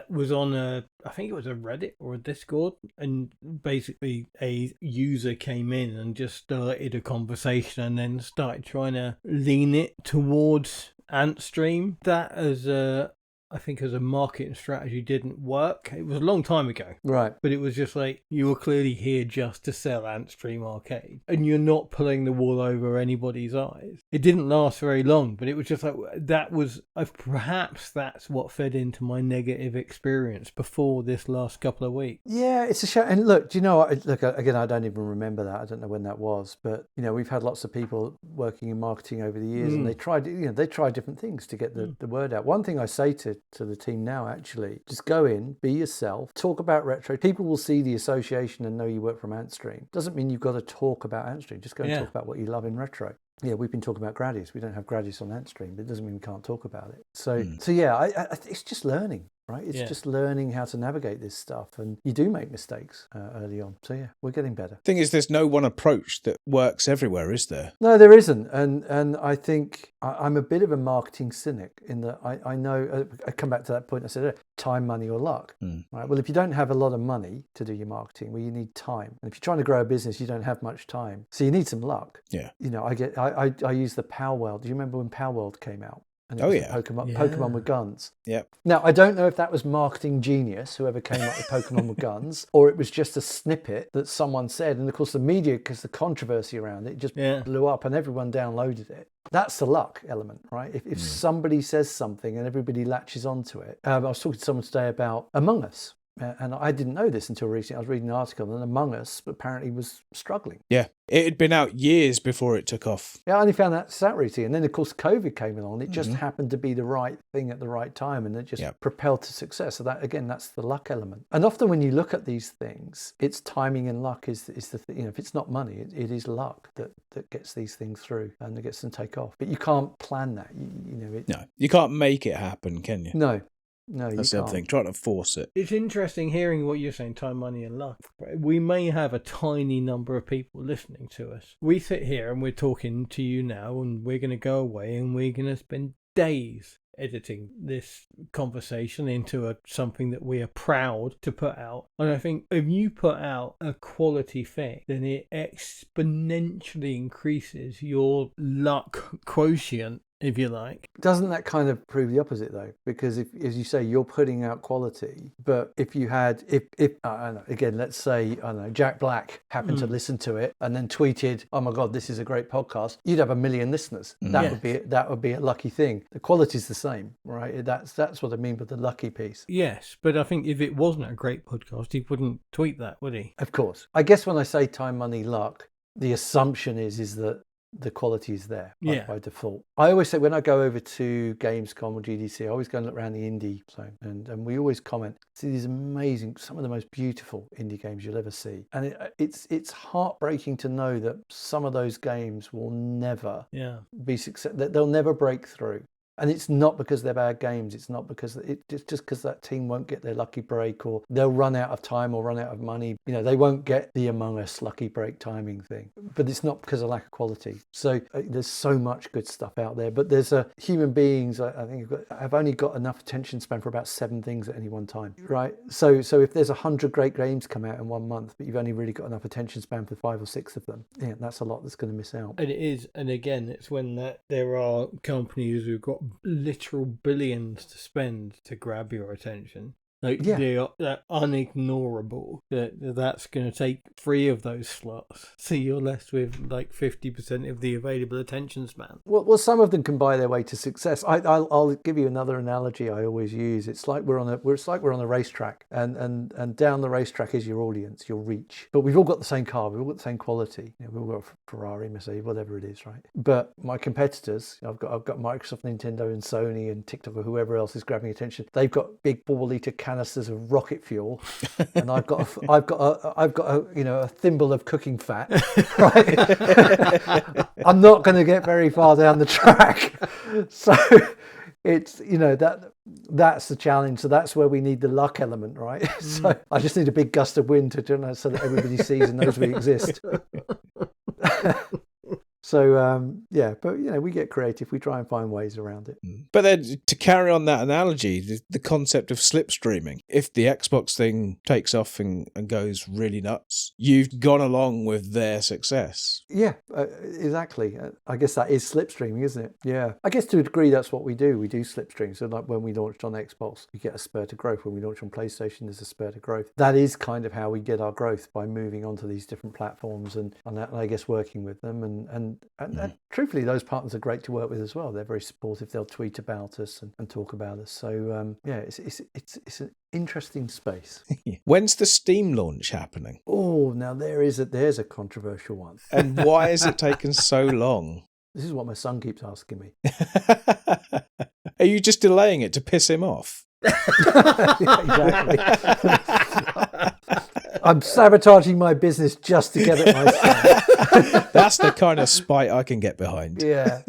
was on I think it was a Reddit or a Discord, and basically a user came in and just started a conversation and then started trying to lean it towards Antstream. That I think as a marketing strategy didn't work. It was a long time ago. Right. But it was just like, you were clearly here just to sell Antstream Arcade. And you're not pulling the wool over anybody's eyes. It didn't last very long, but it was just like, that was, perhaps that's what fed into my negative experience before this last couple of weeks. Yeah, it's a shame. And look, do you know what? Look, again, I don't even remember that. I don't know when that was. But, we've had lots of people working in marketing over the years, and they tried different things to get the word out. One thing I say to the team now, actually, just go in, be yourself, talk about retro. People will see the association and know you work from Antstream. Doesn't mean you've got to talk about Antstream. Just go and talk about what you love in retro. Yeah, we've been talking about Gradius. We don't have Gradius on Antstream, but it doesn't mean we can't talk about it. So yeah, it's just learning. Right, it's just learning how to navigate this stuff, and you do make mistakes early on. So yeah, we're getting better. Thing is, there's no one approach that works everywhere, is there? No, there isn't, and I think I'm a bit of a marketing cynic in that I know. I come back to that point I said, time, money, or luck. Right. Well, if you don't have a lot of money to do your marketing, well, you need time, and if you're trying to grow a business, you don't have much time, so you need some luck. Yeah. I use the Power World. Do you remember when Power World came out? And Pokemon with guns. Yeah. Now, I don't know if that was marketing genius, whoever came up with Pokemon with guns, or it was just a snippet that someone said. And of course, the media, because the controversy around it, just blew up and everyone downloaded it. That's the luck element, right? If somebody says something and everybody latches onto it. I was talking to someone today about Among Us. And I didn't know this until recently. I was reading an article, and Among Us apparently was struggling. Yeah, it had been out years before it took off. Yeah, I only found that out recently. And then, of course, COVID came along. It just happened to be the right thing at the right time, and it just propelled to success. So that, again, that's the luck element. And often when you look at these things, it's timing and luck is the thing. If it's not money, it is luck that gets these things through and that gets them to take off. But you can't plan that. No, you can't make it happen, can you? No, that's the other thing. Trying to force it. It's interesting hearing what you're saying, time, money, and luck. We may have a tiny number of people listening to us. We sit here and we're talking to you now, and we're going to go away and we're going to spend days editing this conversation into something that we are proud to put out. And I think if you put out a quality thing, then it exponentially increases your luck quotient, if you like. Doesn't that kind of prove the opposite, though? Because if, as you say, you're putting out quality, but if you had, if I don't know, again, let's say, I don't know, Jack Black happened to listen to it and then tweeted, "Oh my God, this is a great podcast," you'd have 1 million listeners. That would be a lucky thing. The quality's the same, right? That's what I mean with the lucky piece. Yes, but I think if it wasn't a great podcast, he wouldn't tweet that, would he? Of course. I guess when I say time, money, luck, the assumption is that the quality is there by default. I always say when I go over to Gamescom or GDC, I always go and look around the indie zone, and we always comment, see these amazing, some of the most beautiful indie games you'll ever see. And it's heartbreaking to know that some of those games will never be successful, they'll never break through. And it's not because they're bad games. It's not because it's just because that team won't get their lucky break, or they'll run out of time or run out of money. They won't get the Among Us lucky break timing thing. But it's not because of lack of quality. So there's so much good stuff out there. But there's human beings, I think, have only got enough attention span for about 7 things at any one time, right? So if there's 100 great games come out in 1 month, but you've only really got enough attention span for 5 or 6 of them, that's a lot that's going to miss out. And it is, and again, it's when there are companies who've got literal billions to spend to grab your attention. They're unignorable. That's going to take 3 of those slots. So you're left with like 50% of the available attention span. Well, some of them can buy their way to success. I'll give you another analogy I always use. It's like we're on a racetrack, and down the racetrack is your audience, your reach. But we've all got the same car, we've all got the same quality. We've all got a Ferrari, Mercedes, whatever it is, right? But my competitors, I've got Microsoft, Nintendo, and Sony, and TikTok, or whoever else is grabbing attention. They've got big 4-litre canisters of rocket fuel, and I've got a thimble of cooking fat. Right? I'm not going to get very far down the track. So it's that's the challenge. So that's where we need the luck element, right? So I just need a big gust of wind so that everybody sees and knows we exist. So yeah, but we get creative. We try and find ways around it. But then to carry on that analogy, the concept of slipstreaming, if the Xbox thing takes off and goes really nuts, you've gone along with their success. Yeah, exactly. I guess that is slipstreaming, isn't it? Yeah. I guess to a degree that's what we do. We do slipstream. So like when we launched on Xbox, we get a spurt of growth. When we launch on PlayStation, there's a spurt of growth. That is kind of how we get our growth, by moving onto these different platforms and I guess working with them. And truthfully, those partners are great to work with as well. They're very supportive. They'll tweet about us and talk about us. So yeah, it's an interesting space. When's the Steam launch happening? Oh, now there's a controversial one. And why has it taken so long? This is what my son keeps asking me. Are you just delaying it to piss him off? Yeah, exactly. I'm sabotaging my business just to get at my son. That's the kind of spite I can get behind. Yeah.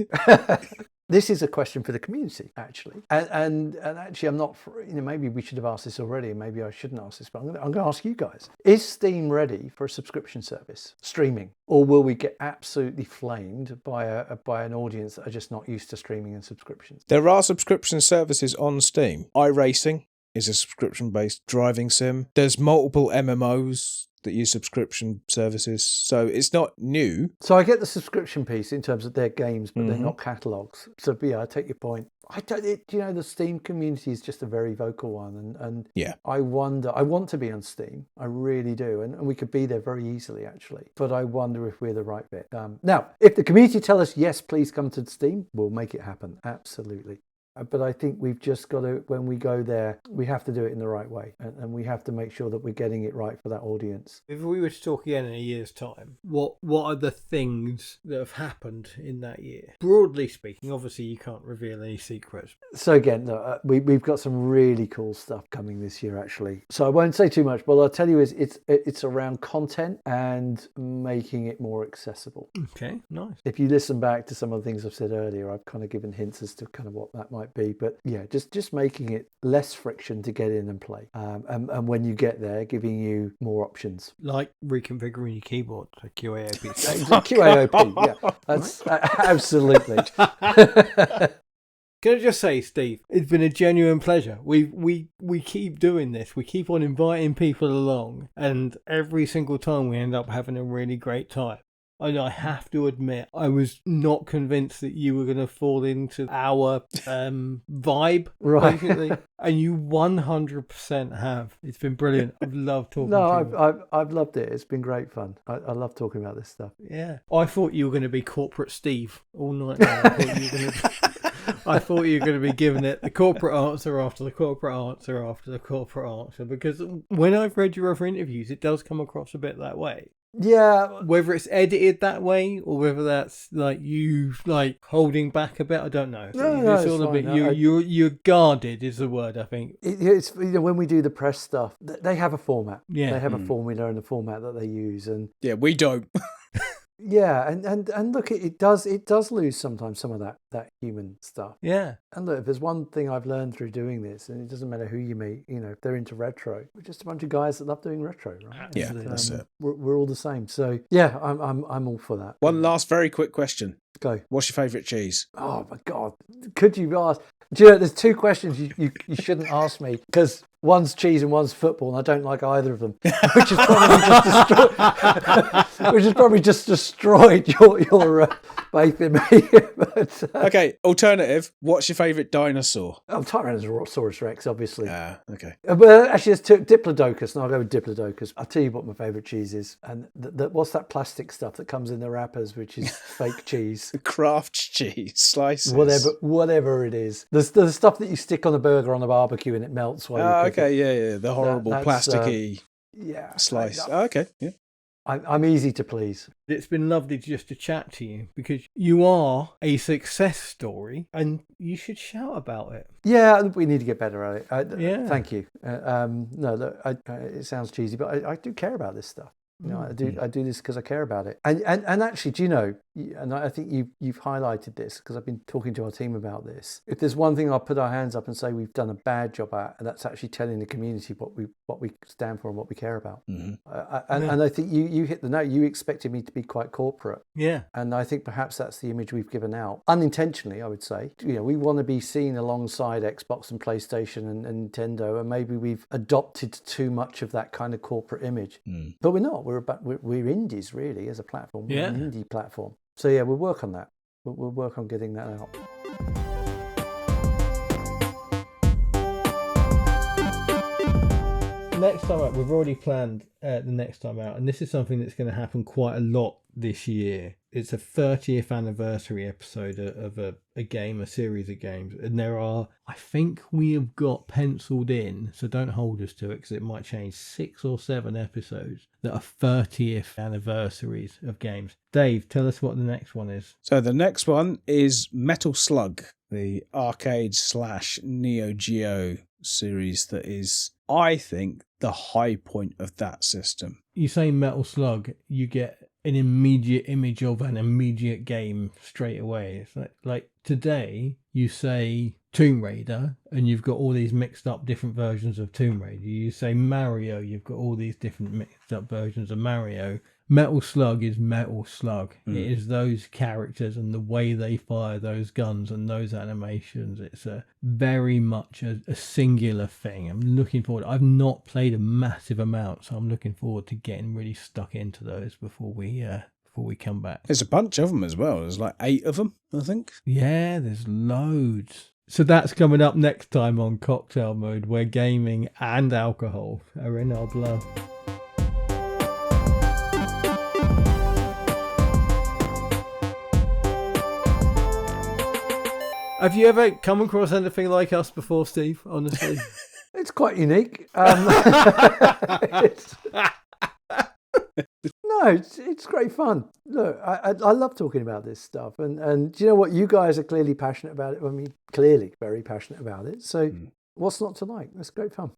This is a question for the community, actually. And actually, I'm not, maybe we should have asked this already, and maybe I shouldn't ask this, but I'm going to ask you guys. Is Steam ready for a subscription service, streaming? Or will we get absolutely flamed by an audience that are just not used to streaming and subscriptions? There are subscription services on Steam. iRacing is a subscription-based driving sim. There's multiple MMOs that use subscription services, so it's not new. So I get the subscription piece in terms of their games, but they're not catalogs. So yeah, I take your point. The Steam community is just a very vocal one, and yeah, I want to be on Steam, I really do, and we could be there very easily actually, but I wonder if we're the right fit. Now, if the community tell us yes, please come to Steam, we'll make it happen, absolutely. But I think we've just got to, when we go there, we have to do it in the right way. And we have to make sure that we're getting it right for that audience. If we were to talk again in a year's time, what are the things that have happened in that year? Broadly speaking, obviously you can't reveal any secrets. So again, look, we've got some really cool stuff coming this year, actually. So I won't say too much, but I'll tell you it's around content and making it more accessible. Okay, nice. If you listen back to some of the things I've said earlier, I've kind of given hints as to kind of what that might be, but yeah, just making it less friction to get in and play, and when you get there, giving you more options, like reconfiguring your keyboard to QAOP. QAOP, yeah, that's absolutely. Can I just say, Steve, it's been a genuine pleasure. We keep doing this. We keep on inviting people along, and every single time we end up having a really great time. And I have to admit, I was not convinced that you were going to fall into our vibe, right? Basically. And you 100% have. It's been brilliant. I've loved talking to you. I've loved it. It's been great fun. I love talking about this stuff. Yeah. I thought you were going to be corporate Steve all night long. I thought you were going to be giving it the corporate answer after the corporate answer after the corporate answer. Because when I've read your other interviews, it does come across a bit that way. Yeah, whether it's edited that way or whether that's like you like holding back a bit, I don't know. No, it's all a bit. You're guarded is the word, I think. It's when we do the press stuff, they have a format. Yeah, they have a formula and a format that they use, and yeah, we don't. Yeah, and look, it does lose sometimes some of that human stuff. Yeah. And look, if there's one thing I've learned through doing this, and it doesn't matter who you meet, if they're into retro, we're just a bunch of guys that love doing retro, right? Yeah, that's it. We're all the same. So yeah, I'm all for that. One last very quick question. Go. What's your favourite cheese? Oh my God, could you ask? Do you know, there's two questions you shouldn't ask me, because one's cheese and one's football, and I don't like either of them, which has probably just destroyed your faith in me. But, okay, alternative. What's your favourite dinosaur? Oh, Tyrannosaurus Rex, obviously. Okay. But actually, there's two, Diplodocus, and I'll go with Diplodocus. I'll tell you what my favourite cheese is, and what's that plastic stuff that comes in the wrappers, which is fake cheese? Kraft cheese slices. Whatever it is. The stuff that you stick on a burger on a barbecue and it melts while you cook it. Yeah. The horrible plasticky slice. Okay, yeah. I'm easy to please. It's been lovely just to chat to you, because you are a success story and you should shout about it. Yeah, we need to get better at it. Yeah. Thank you. No, look, it sounds cheesy, but I do care about this stuff. You know, I do this because I care about it. And actually, do you know? And I think you've highlighted this because I've been talking to our team about this. If there's one thing I'll put our hands up and say we've done a bad job at, and that's actually telling the community what we stand for and what we care about. Mm-hmm. And I think you hit the note. You expected me to be quite corporate. Yeah. And I think perhaps that's the image we've given out unintentionally. I would say, you know, we want to be seen alongside Xbox and PlayStation and Nintendo, and maybe we've adopted too much of that kind of corporate image. But we're not. We're indies really as a platform. We're an indie platform. So yeah, we'll work on that. We'll work on getting that out. Next time out, we've already planned the next time out, and this is something that's going to happen quite a lot this year. It's a 30th anniversary episode of a game, a series of games, and there are, I think we have got penciled in, so don't hold us to it because it might change, 6 or 7 episodes that are 30th anniversaries of games. Dave, tell us what the next one is. So the next one is Metal Slug, the arcade / Neo Geo series that is, I think, the high point of that system. You say Metal Slug, you get an immediate image of an immediate game straight away. It's like today you say Tomb Raider and you've got all these mixed up different versions of Tomb Raider. You say Mario, you've got all these different mixed up versions of Mario. Metal Slug is Metal Slug. It is those characters and the way they fire those guns and those animations. It's a very much a singular thing. I'm looking forward. I've not played a massive amount, so I'm looking forward to getting really stuck into those before we come back. There's a bunch of them as well. There's like 8 of them, I think. Yeah, there's loads. So that's coming up next time on Cocktail Mode, where gaming and alcohol are in our blood. Have you ever come across anything like us before, Steve, honestly? It's quite unique. It's great fun. Look, I love talking about this stuff. And do you know what? You guys are clearly passionate about it. I mean, clearly very passionate about it. So what's not to like? It's great fun.